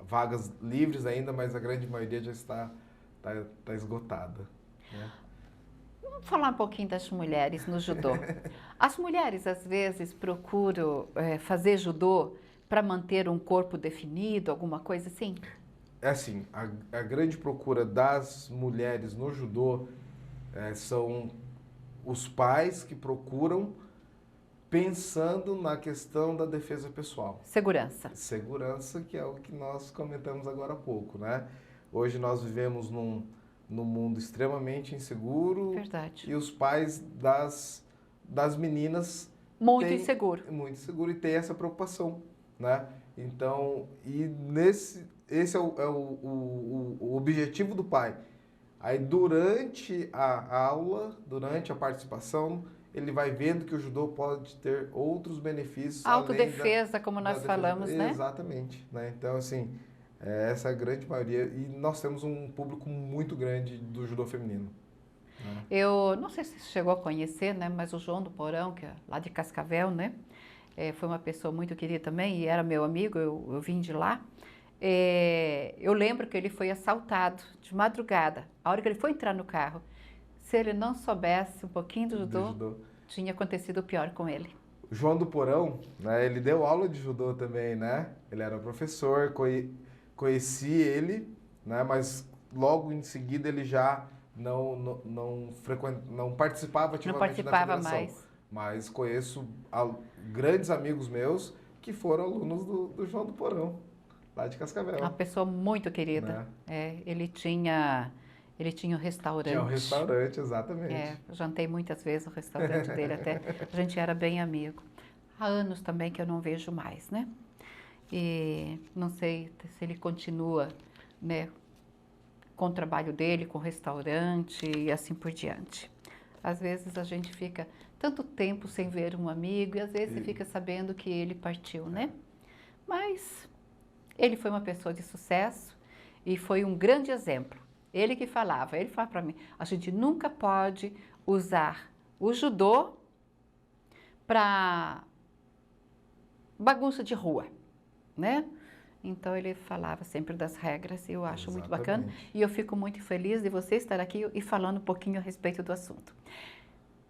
S6: vagas livres ainda, mas a grande maioria já está esgotada. Né?
S2: Vamos falar um pouquinho das mulheres no judô. As mulheres, às vezes, procuram fazer judô para manter um corpo definido, alguma coisa assim?
S6: É assim, a grande procura das mulheres no judô são os pais que procuram pensando na questão da defesa pessoal.
S2: Segurança.
S6: Segurança, que é o que nós comentamos agora há pouco, né? Hoje nós vivemos num mundo extremamente inseguro.
S2: Verdade.
S6: E os pais das meninas...
S2: Muito inseguro.
S6: Muito inseguro e tem essa preocupação, né? Então, esse é o objetivo do pai. Aí, durante a aula, durante a participação, ele vai vendo que o judô pode ter outros benefícios.
S2: Autodefesa, como nós falamos, né?
S6: Exatamente. Né? Então, assim, essa é a grande maioria. E nós temos um público muito grande do judô feminino. Né?
S2: Eu não sei se você chegou a conhecer, né? Mas o João do Porão, que é lá de Cascavel, né? Foi uma pessoa muito querida também e era meu amigo, eu vim de lá. Eu lembro que ele foi assaltado de madrugada, a hora que ele foi entrar no carro. Se ele não soubesse um pouquinho do judô, tinha acontecido o pior com ele.
S6: O João do Porão, né, ele deu aula de judô também, né? Ele era professor, conheci ele, né, mas logo em seguida ele já não participava ativamente da federação.
S2: Mais.
S6: Mas conheço grandes amigos meus que foram alunos do João do Porão, lá de Cascavel.
S2: Uma pessoa muito querida.
S6: Né?
S2: Ele tinha um restaurante.
S6: Tinha um restaurante, exatamente.
S2: Eu jantei muitas vezes no restaurante dele até. A gente era bem amigo. Há anos também que eu não vejo mais, né? E não sei se ele continua, né, com o trabalho dele, com o restaurante e assim por diante. Às vezes a gente fica tanto tempo sem ver um amigo e às vezes você fica sabendo que ele partiu, né? Mas ele foi uma pessoa de sucesso e foi um grande exemplo. Ele falava para mim, a gente nunca pode usar o judô para bagunça de rua, né? Então ele falava sempre das regras e eu acho muito bacana e eu fico muito feliz de você estar aqui e falando um pouquinho a respeito do assunto.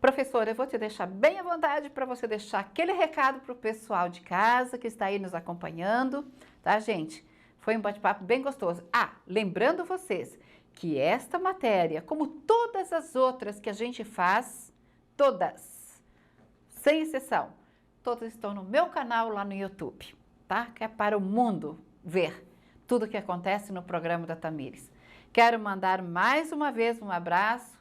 S2: Professora, eu vou te deixar bem à vontade para você deixar aquele recado para o pessoal de casa que está aí nos acompanhando, tá, gente? Foi um bate-papo bem gostoso. Lembrando vocês que esta matéria, como todas as outras que a gente faz, todas, sem exceção, todas estão no meu canal lá no YouTube, tá? Que é para o mundo ver tudo o que acontece no programa da Tamires. Quero mandar mais uma vez um abraço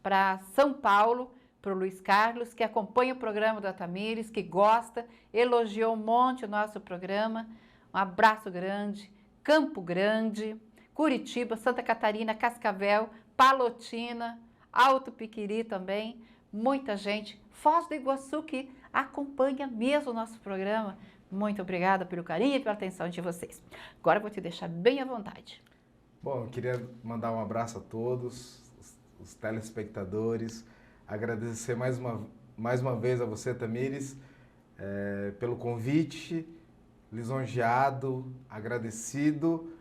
S2: para São Paulo, para o Luiz Carlos, que acompanha o programa da Tamires, que gosta, elogiou um monte o nosso programa. Um abraço grande. Campo Grande, Curitiba, Santa Catarina, Cascavel, Palotina, Alto Piquiri também. Muita gente. Foz do Iguaçu que acompanha mesmo o nosso programa. Muito obrigada pelo carinho e pela atenção de vocês. Agora eu vou te deixar bem à vontade.
S6: Bom, eu queria mandar um abraço a todos, os telespectadores, agradecer mais uma vez a você, Tamires, pelo convite, lisonjeado, agradecido,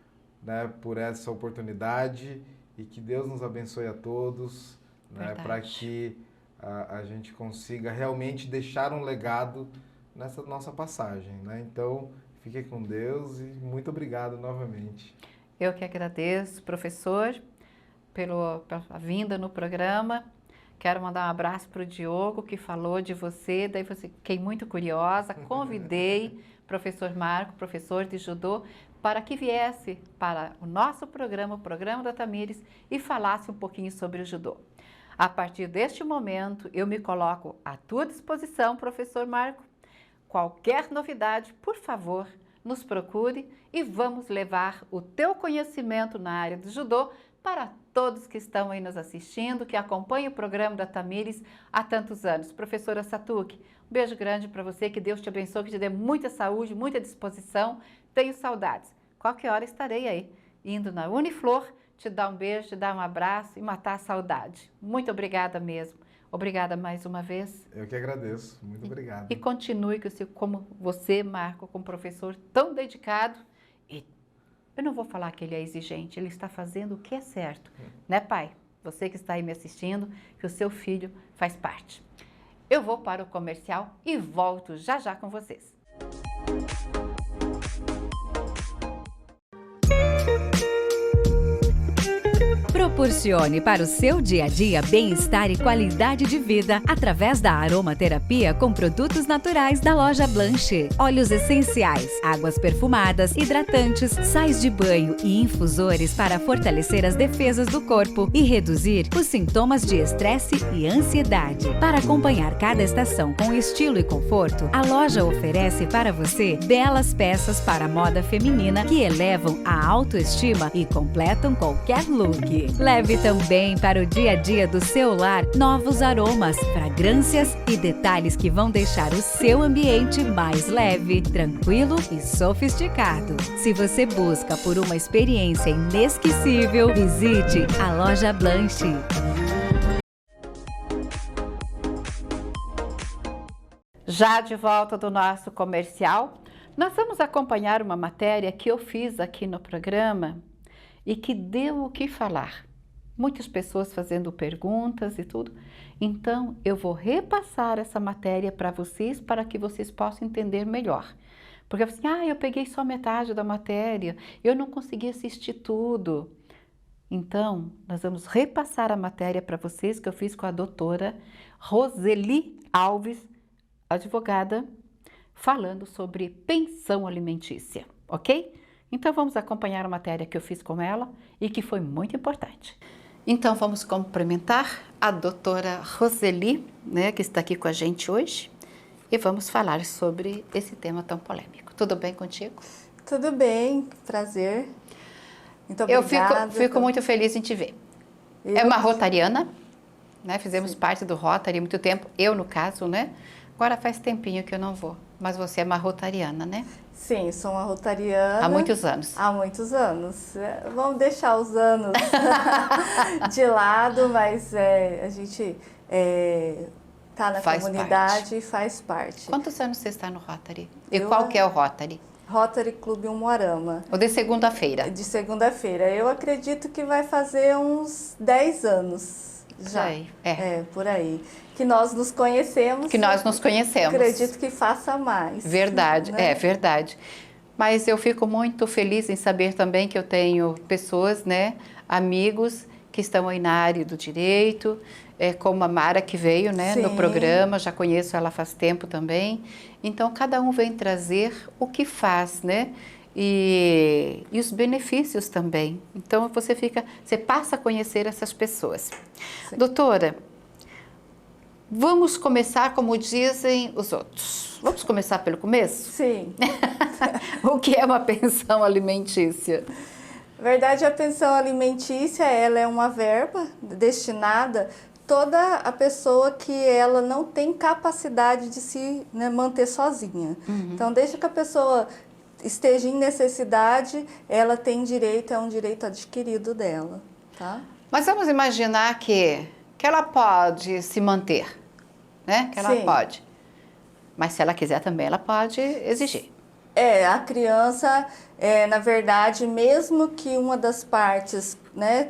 S6: né, por essa oportunidade e que Deus nos abençoe a todos, né, para que a gente consiga realmente deixar um legado nessa nossa passagem, né? Então, fique com Deus e muito obrigado novamente.
S2: Eu que agradeço, professor, pela vinda no programa. Quero mandar um abraço para o Diogo, que falou de você, daí fiquei muito curiosa, convidei o professor Marco, professor de judô, para que viesse para o nosso programa, o programa da Tamires, e falasse um pouquinho sobre o judô. A partir deste momento, eu me coloco à tua disposição, professor Marco. Qualquer novidade, por favor, nos procure e vamos levar o teu conhecimento na área do judô para todos que estão aí nos assistindo, que acompanham o programa da Tamires há tantos anos. Professora Satuki, um beijo grande para você, que Deus te abençoe, que te dê muita saúde, muita disposição. Tenho saudades. Qualquer hora estarei aí, indo na Uniflor, te dar um beijo, te dar um abraço e matar a saudade. Muito obrigada mesmo. Obrigada mais uma vez.
S6: Eu que agradeço. Muito obrigado.
S2: E continue como você, Marco, como professor tão dedicado. E eu não vou falar que ele é exigente, ele está fazendo o que é certo. Né, pai? Você que está aí me assistindo, que o seu filho faz parte. Eu vou para o comercial e volto já já com vocês.
S7: Proporcione para o seu dia a dia bem-estar e qualidade de vida através da aromaterapia com produtos naturais da loja Blanche. Óleos essenciais, águas perfumadas, hidratantes, sais de banho e infusores para fortalecer as defesas do corpo e reduzir os sintomas de estresse e ansiedade. Para acompanhar cada estação com estilo e conforto, a loja oferece para você belas peças para a moda feminina que elevam a autoestima e completam qualquer look. Leve também para o dia a dia do seu lar novos aromas, fragrâncias e detalhes que vão deixar o seu ambiente mais leve, tranquilo e sofisticado. Se você busca por uma experiência inesquecível, visite a loja Blanche.
S2: Já de volta do nosso comercial, nós vamos acompanhar uma matéria que eu fiz aqui no programa e que deu o que falar. Muitas pessoas fazendo perguntas e tudo. Então, eu vou repassar essa matéria para vocês, para que vocês possam entender melhor. Porque assim, eu peguei só metade da matéria, eu não consegui assistir tudo. Então, nós vamos repassar a matéria para vocês, que eu fiz com a doutora Roseli Alves, advogada, falando sobre pensão alimentícia, ok? Então, vamos acompanhar a matéria que eu fiz com ela e que foi muito importante. Então, vamos cumprimentar a doutora Roseli, né, que está aqui com a gente hoje, e vamos falar sobre esse tema tão polêmico. Tudo bem contigo?
S8: Tudo bem, prazer. Muito obrigada.
S2: Eu fico muito feliz em te ver. É uma rotariana, né? Fizemos parte do Rotary há muito tempo, eu no caso, né? Agora faz tempinho que eu não vou, mas você é uma rotariana, né?
S8: Sim, sou uma rotariana.
S2: Há muitos anos.
S8: Há muitos anos. Vamos deixar os anos de lado, mas a gente está na comunidade e faz parte.
S2: Quantos anos você está no Rotary? E qual que é o Rotary?
S8: Rotary Clube Umuarama.
S2: O de segunda-feira?
S8: De segunda-feira. Eu acredito que vai fazer uns 10 anos já. Por aí. Que nós nos conhecemos. Acredito que faça mais.
S2: Verdade, né? Verdade. Mas eu fico muito feliz em saber também que eu tenho pessoas, né, amigos que estão aí na área do direito, como a Mara que veio, né, no programa, já conheço ela faz tempo também. Então, cada um vem trazer o que faz, né, e os benefícios também. Então, você passa a conhecer essas pessoas. Sim. Doutora, vamos começar como dizem os outros. Vamos começar pelo começo?
S8: Sim.
S2: O que é uma pensão alimentícia?
S8: Na verdade, a pensão alimentícia, ela é uma verba destinada a toda a pessoa que ela não tem capacidade de se manter sozinha. Uhum. Então, desde que a pessoa esteja em necessidade, ela tem direito, é um direito adquirido dela, tá?
S2: Mas vamos imaginar que ela pode se manter, né? Que ela pode. Mas se ela quiser também, ela pode exigir.
S8: A criança, na verdade, mesmo que uma das partes, né,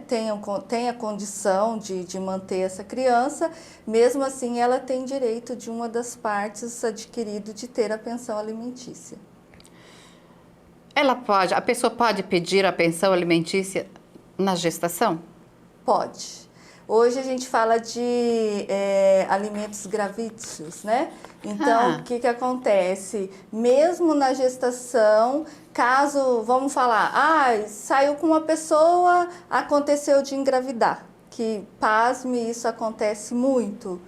S8: tenha condição de manter essa criança, mesmo assim ela tem direito de uma das partes adquirido de ter a pensão alimentícia.
S2: A pessoa pode pedir a pensão alimentícia na gestação?
S8: Pode. Hoje a gente fala de alimentos gravídeos, né? Então, o que acontece? Mesmo na gestação, caso, vamos falar, saiu com uma pessoa, aconteceu de engravidar, que, pasme, isso acontece muito.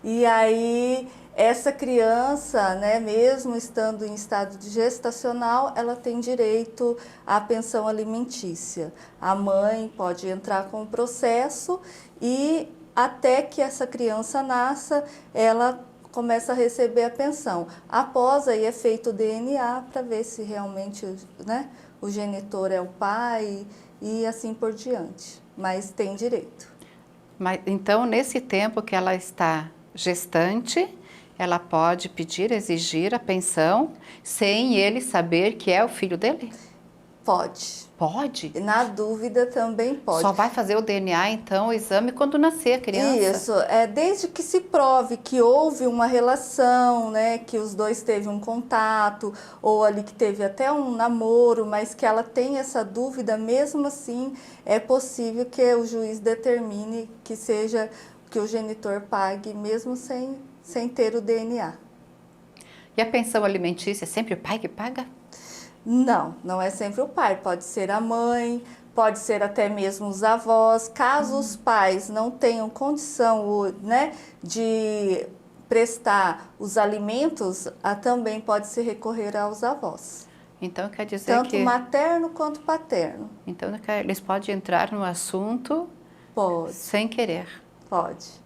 S8: E aí, essa criança, né, mesmo estando em estado de gestacional, ela tem direito à pensão alimentícia. A mãe pode entrar com o processo e até que essa criança nasça, ela começa a receber a pensão. Após aí é feito o DNA para ver se realmente, né, o genitor é o pai e assim por diante. Mas tem direito.
S2: Mas, então, nesse tempo que ela está gestante, ela pode pedir, exigir a pensão sem ele saber que é o filho dele?
S8: Pode.
S2: Pode?
S8: Na dúvida também pode.
S2: Só vai fazer o DNA, então, o exame quando nascer a criança?
S8: Isso, desde que se prove que houve uma relação, né, que os dois teve um contato, ou ali que teve até um namoro, mas que ela tem essa dúvida, mesmo assim, é possível que o juiz determine que seja, que o genitor pague, mesmo sem ter o DNA.
S2: E a pensão alimentícia é sempre o pai que paga?
S8: Não, não é sempre o pai, pode ser a mãe, pode ser até mesmo os avós. Caso os pais não tenham condição, né, de prestar os alimentos, também pode se recorrer aos avós.
S2: Então quer dizer
S8: tanto materno quanto paterno.
S2: Então eles podem entrar no assunto sem querer?
S8: Pode.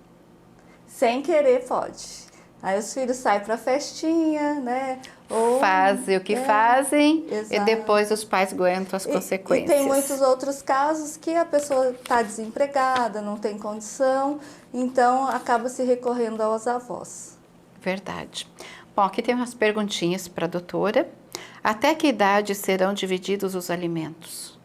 S8: Sem querer, pode. Aí os filhos saem para a festinha, né? Ou,
S2: fazem o que fazem,
S8: exato.
S2: E depois os pais aguentam as consequências.
S8: E tem muitos outros casos que a pessoa está desempregada, não tem condição, então acaba se recorrendo aos avós.
S2: Verdade. Bom, aqui tem umas perguntinhas para a doutora. Até que idade serão divididos os alimentos?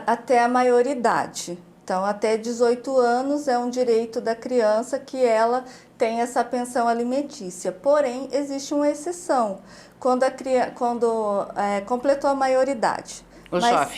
S8: Até a maioridade. Então, até 18 anos é um direito da criança que ela tem essa pensão alimentícia. Porém, existe uma exceção, quando completou a maioridade.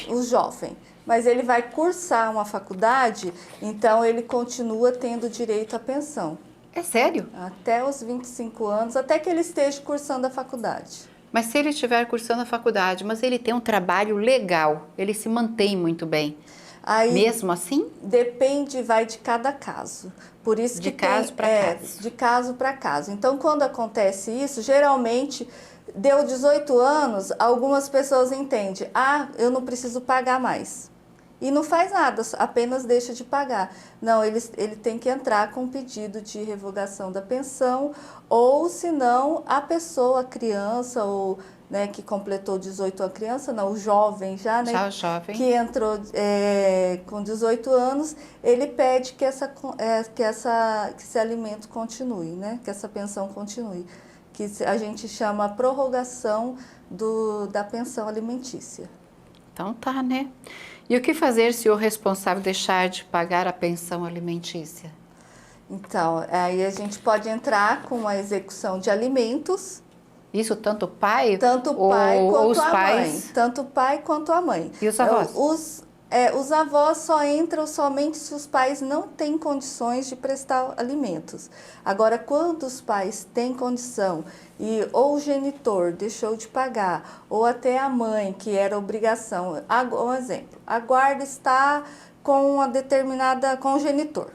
S8: O jovem. Mas ele vai cursar uma faculdade, então ele continua tendo direito à pensão.
S2: É sério?
S8: Até os 25 anos, até que ele esteja cursando a faculdade.
S2: Mas se ele estiver cursando a faculdade, mas ele tem um trabalho legal, ele se mantém muito bem. Aí, mesmo assim?
S8: Depende, vai de cada caso. Por isso
S2: de caso para caso.
S8: De caso para caso. Então, quando acontece isso, geralmente, deu 18 anos, algumas pessoas entendem, eu não preciso pagar mais. E não faz nada, apenas deixa de pagar. Não, ele tem que entrar com um pedido de revogação da pensão, ou senão a pessoa, a criança, ou... né, que completou 18 a criança, não, o jovem já, né?
S2: Já o jovem.
S8: Que entrou com 18 anos, ele pede que esse alimento continue, né? Que essa pensão continue. Que a gente chama prorrogação da pensão alimentícia.
S2: Então tá, né? E o que fazer se o responsável deixar de pagar a pensão alimentícia?
S8: Então, aí a gente pode entrar com a execução de alimentos.
S2: Isso tanto o pai?
S8: Tanto o pai quanto a
S2: pais?
S8: Mãe. Tanto o pai quanto a mãe.
S2: E os avós?
S8: Os avós só entram somente se os pais não têm condições de prestar alimentos. Agora, quando os pais têm condição e ou o genitor deixou de pagar, ou até a mãe, que era obrigação. Um exemplo, a guarda está com com o genitor.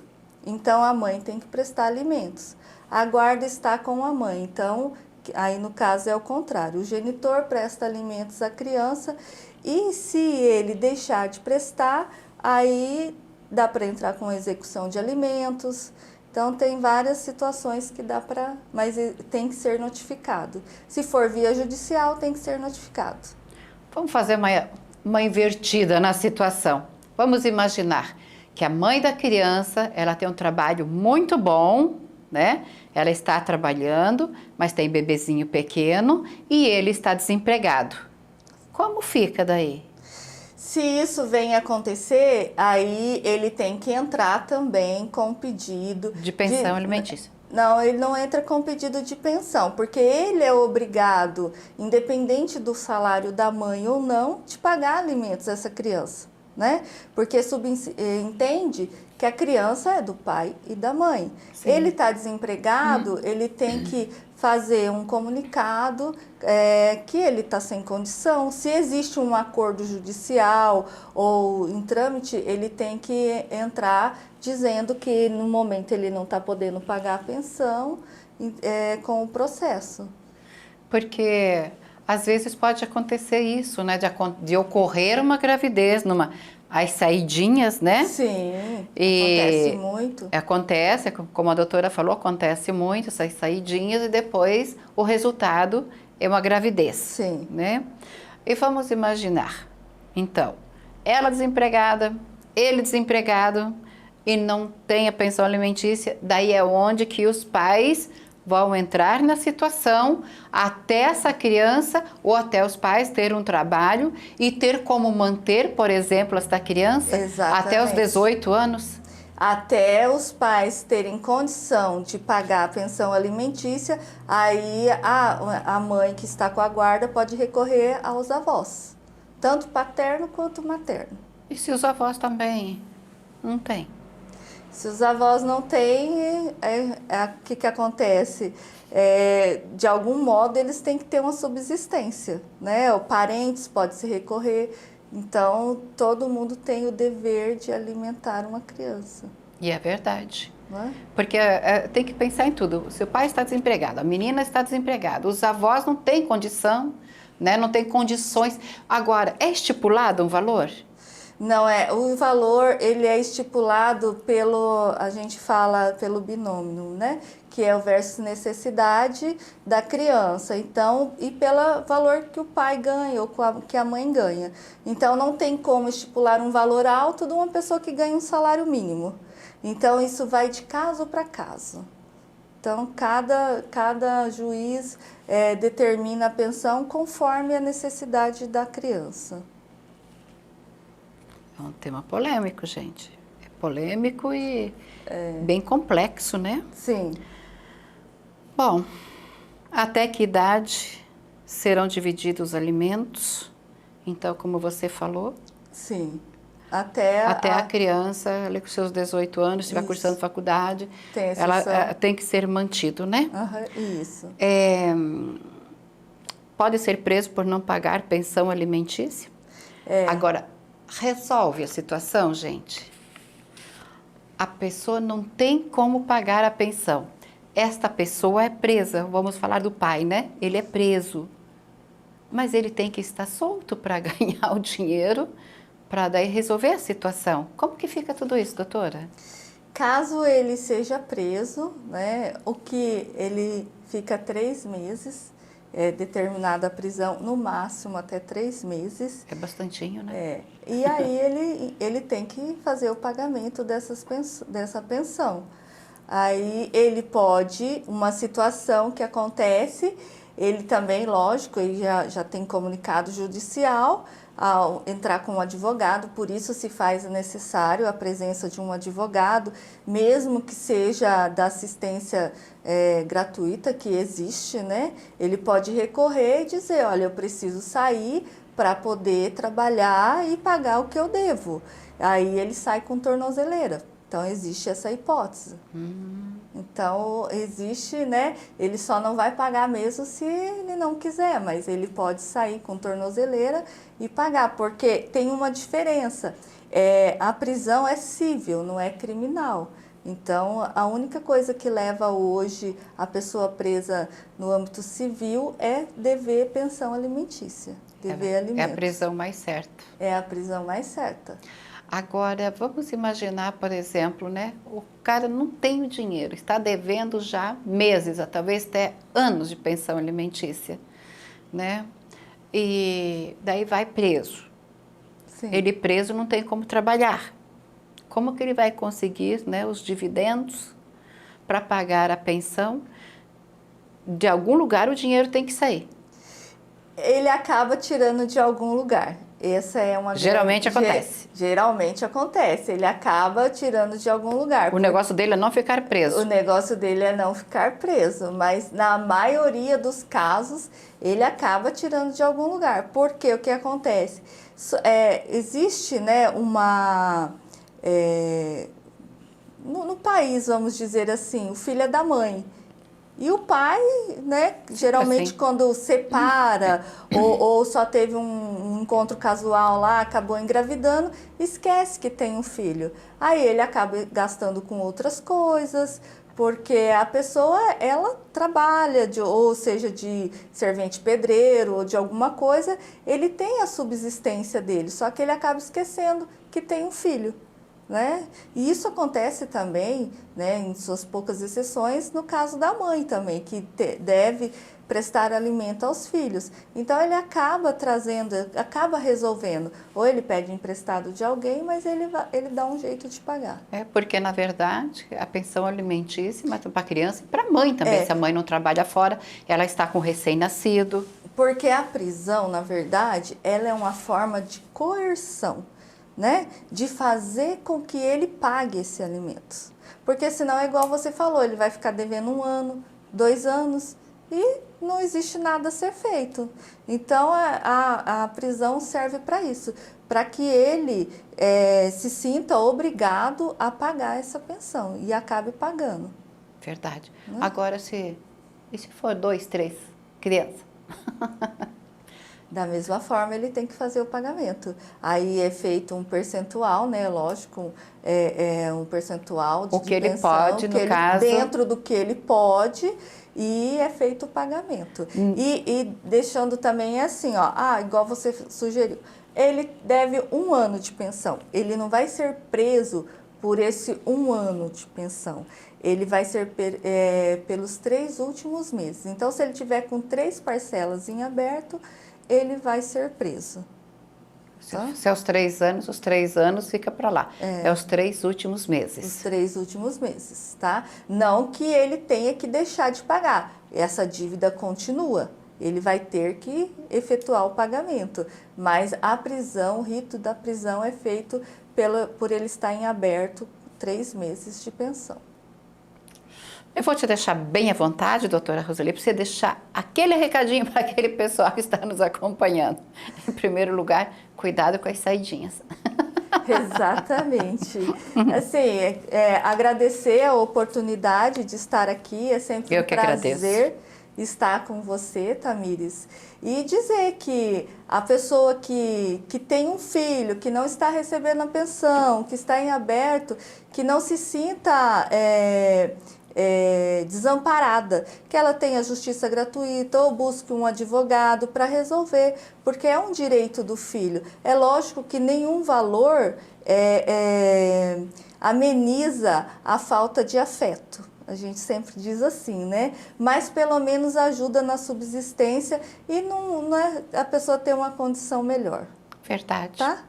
S8: Então, a mãe tem que prestar alimentos. A guarda está com a mãe, então... Aí, no caso, é o contrário. O genitor presta alimentos à criança e, se ele deixar de prestar, aí dá para entrar com execução de alimentos Então, tem várias situações que dá para... Mas tem que ser notificado. Se for via judicial, tem que ser notificado.
S2: Vamos fazer uma invertida na situação. Vamos imaginar que a mãe da criança, ela tem um trabalho muito bom, né? Ela está trabalhando, mas tem bebezinho pequeno e ele está desempregado. Como fica daí?
S8: Se isso vem acontecer, aí ele tem que entrar também com pedido...
S2: De pensão alimentícia.
S8: Não, ele não entra com pedido de pensão, porque ele é obrigado, independente do salário da mãe ou não, de pagar alimentos a essa criança, né? Porque entende que a criança é do pai e da mãe. Sim. Ele está desempregado, ele tem que fazer um comunicado que ele está sem condição. Se existe um acordo judicial ou em trâmite, ele tem que entrar dizendo que no momento ele não está podendo pagar a pensão com o processo.
S2: Porque às vezes pode acontecer isso, né? De ocorrer uma gravidez as saidinhas, né?
S8: Sim, acontece muito.
S2: Acontece, como a doutora falou, acontece muito essas saidinhas e depois o resultado é uma gravidez.
S8: Sim.
S2: Né? E vamos imaginar, então, ela desempregada, ele desempregado e não tem a pensão alimentícia, daí é onde que os pais vão entrar na situação até essa criança ou até os pais ter um trabalho e ter como manter, por exemplo, essa criança.
S8: Exatamente.
S2: Até os 18 anos.
S8: Até os pais terem condição de pagar a pensão alimentícia, aí a mãe que está com a guarda pode recorrer aos avós, tanto paterno quanto materno.
S2: E se os avós também não têm?
S8: Se os avós não têm, o que acontece? De algum modo, eles têm que ter uma subsistência, né? Os parentes podem se recorrer. Então, todo mundo tem o dever de alimentar uma criança.
S2: E é verdade.
S8: Não é?
S2: Porque tem que pensar em tudo. Se o pai está desempregado, a menina está desempregada, os avós não têm condição, né? Não têm condições. Agora, é estipulado um valor?
S8: Não é, o valor ele é estipulado a gente fala pelo binômio, né? Que é o versus necessidade da criança, então, e pelo valor que o pai ganha ou que a mãe ganha. Então, não tem como estipular um valor alto de uma pessoa que ganha um salário mínimo. Então, isso vai de caso para caso. Então, cada juiz determina a pensão conforme a necessidade da criança.
S2: É um tema polêmico, gente. É polêmico e bem complexo, né?
S8: Sim.
S2: Bom, até que idade serão divididos os alimentos? Então, como você falou...
S8: Sim. Até
S2: a criança, ali com seus 18 anos, estiver cursando faculdade, ela tem que ser mantido, né?
S8: Isso.
S2: Pode ser preso por não pagar pensão alimentícia? Agora... resolve a situação, gente. A pessoa não tem como pagar a pensão. Esta pessoa é presa, vamos falar do pai, né? Ele é preso. Mas ele tem que estar solto para ganhar o dinheiro, para daí resolver a situação. Como que fica tudo isso, doutora?
S8: Caso ele seja preso, né? O que ele fica 3 meses... determinada a prisão no máximo até 3 meses.
S2: É bastantinho, né?
S8: E aí ele tem que fazer o pagamento dessa pensão. Aí ele pode, uma situação que acontece, ele também, lógico, ele já tem comunicado judicial ao entrar com um advogado, por isso se faz necessário a presença de um advogado, mesmo que seja da assistência gratuita que existe, né? Ele pode recorrer e dizer, olha, eu preciso sair para poder trabalhar e pagar o que eu devo. Aí ele sai com tornozeleira. Então, existe essa hipótese. Então, existe, né? Ele só não vai pagar mesmo se ele não quiser, mas ele pode sair com tornozeleira e pagar, porque tem uma diferença. A prisão é civil, não é criminal. Então, a única coisa que leva hoje a pessoa presa no âmbito civil é dever pensão alimentícia, dever alimento.
S2: É a prisão mais certa.
S8: É a prisão mais certa.
S2: Agora, vamos imaginar, por exemplo, né? O cara não tem o dinheiro, está devendo já meses, talvez até anos de pensão alimentícia, né? E daí vai preso.
S8: Sim.
S2: Ele preso não tem como trabalhar. Como que ele vai conseguir, né, os dividendos para pagar a pensão? De algum lugar o dinheiro tem que sair.
S8: Ele acaba tirando de algum lugar. Essa é uma
S2: Geralmente acontece.
S8: Geralmente acontece. Ele acaba tirando de algum lugar.
S2: O negócio dele é não ficar preso.
S8: O negócio dele é não ficar preso, mas na maioria dos casos ele acaba tirando de algum lugar. Porque o que acontece? Existe, né, uma... no país, vamos dizer assim, o filho é da mãe. E o pai, né, geralmente quando separa ou só teve um encontro casual lá, acabou engravidando, esquece que tem um filho. Aí ele acaba gastando com outras coisas, porque a pessoa, ela trabalha, ou seja, de servente pedreiro ou de alguma coisa, ele tem a subsistência dele, só que ele acaba esquecendo que tem um filho. Né? E isso acontece também, né, em suas poucas exceções, no caso da mãe também, que deve prestar alimento aos filhos. Então ele acaba acaba resolvendo. Ou ele pede emprestado de alguém, mas ele dá um jeito de pagar.
S2: Porque, na verdade, a pensão alimentícia é para a criança e para a mãe também. Se a mãe não trabalha fora, ela está com recém-nascido.
S8: Porque a prisão, na verdade, ela é uma forma de coerção. Né? De fazer com que ele pague esse alimento. Porque senão é igual você falou, ele vai ficar devendo 1 ano, 2 anos e não existe nada a ser feito. Então a prisão serve para isso, para que ele se sinta obrigado a pagar essa pensão e acabe pagando.
S2: Verdade. Agora, e se for 2, 3 crianças?
S8: Da mesma forma, ele tem que fazer o pagamento. Aí é feito um percentual, né? Lógico, um percentual de
S2: o que ele
S8: pensão,
S2: pode, no caso.
S8: Dentro do que ele pode, e é feito o pagamento. E deixando também assim, ó, igual você sugeriu, ele deve 1 ano de pensão. Ele não vai ser preso por esse 1 ano de pensão. Ele vai ser pelos 3 últimos meses. Então, se ele tiver com 3 parcelas em aberto, ele vai ser preso. Tá?
S2: Se é os 3 anos, os 3 anos fica para lá. É os 3 últimos meses.
S8: Os 3 últimos meses, tá? Não que ele tenha que deixar de pagar. Essa dívida continua. Ele vai ter que efetuar o pagamento. Mas a prisão, o rito da prisão é feito por ele estar em aberto 3 meses de pensão.
S2: Eu vou te deixar bem à vontade, doutora Roseli, para você deixar aquele recadinho para aquele pessoal que está nos acompanhando. Em primeiro lugar, cuidado com as saidinhas.
S8: Exatamente. Assim, agradecer a oportunidade de estar aqui, é sempre um prazer estar com você, Tamires. E dizer que a pessoa que tem um filho, que não está recebendo a pensão, que está em aberto, que não se sinta desamparada, que ela tenha justiça gratuita ou busque um advogado para resolver, porque é um direito do filho. É lógico que nenhum valor ameniza a falta de afeto. A gente sempre diz assim, né? Mas pelo menos ajuda na subsistência e a pessoa ter uma condição melhor.
S2: Verdade.
S8: Tá?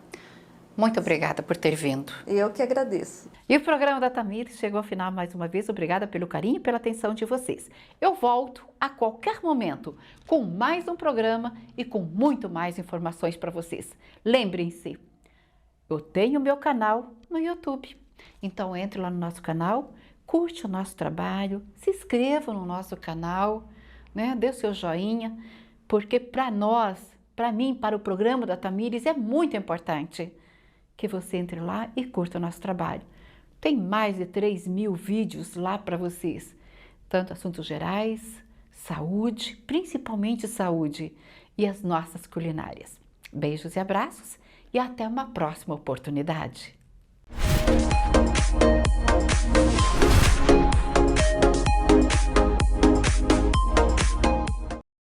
S2: Muito obrigada por ter vindo.
S8: Eu que agradeço.
S2: E o programa da Tamires chegou ao final mais uma vez. Obrigada pelo carinho e pela atenção de vocês. Eu volto a qualquer momento com mais um programa e com muito mais informações para vocês. Lembrem-se, eu tenho meu canal no YouTube. Então entre lá no nosso canal, curte o nosso trabalho, se inscreva no nosso canal, né? Dê o seu joinha, porque para nós, para mim, para o programa da Tamires, é muito importante que você entre lá e curta o nosso trabalho. Tem mais de 3.000 vídeos lá para vocês, tanto assuntos gerais, saúde, principalmente saúde, e as nossas culinárias. Beijos e abraços e até uma próxima oportunidade.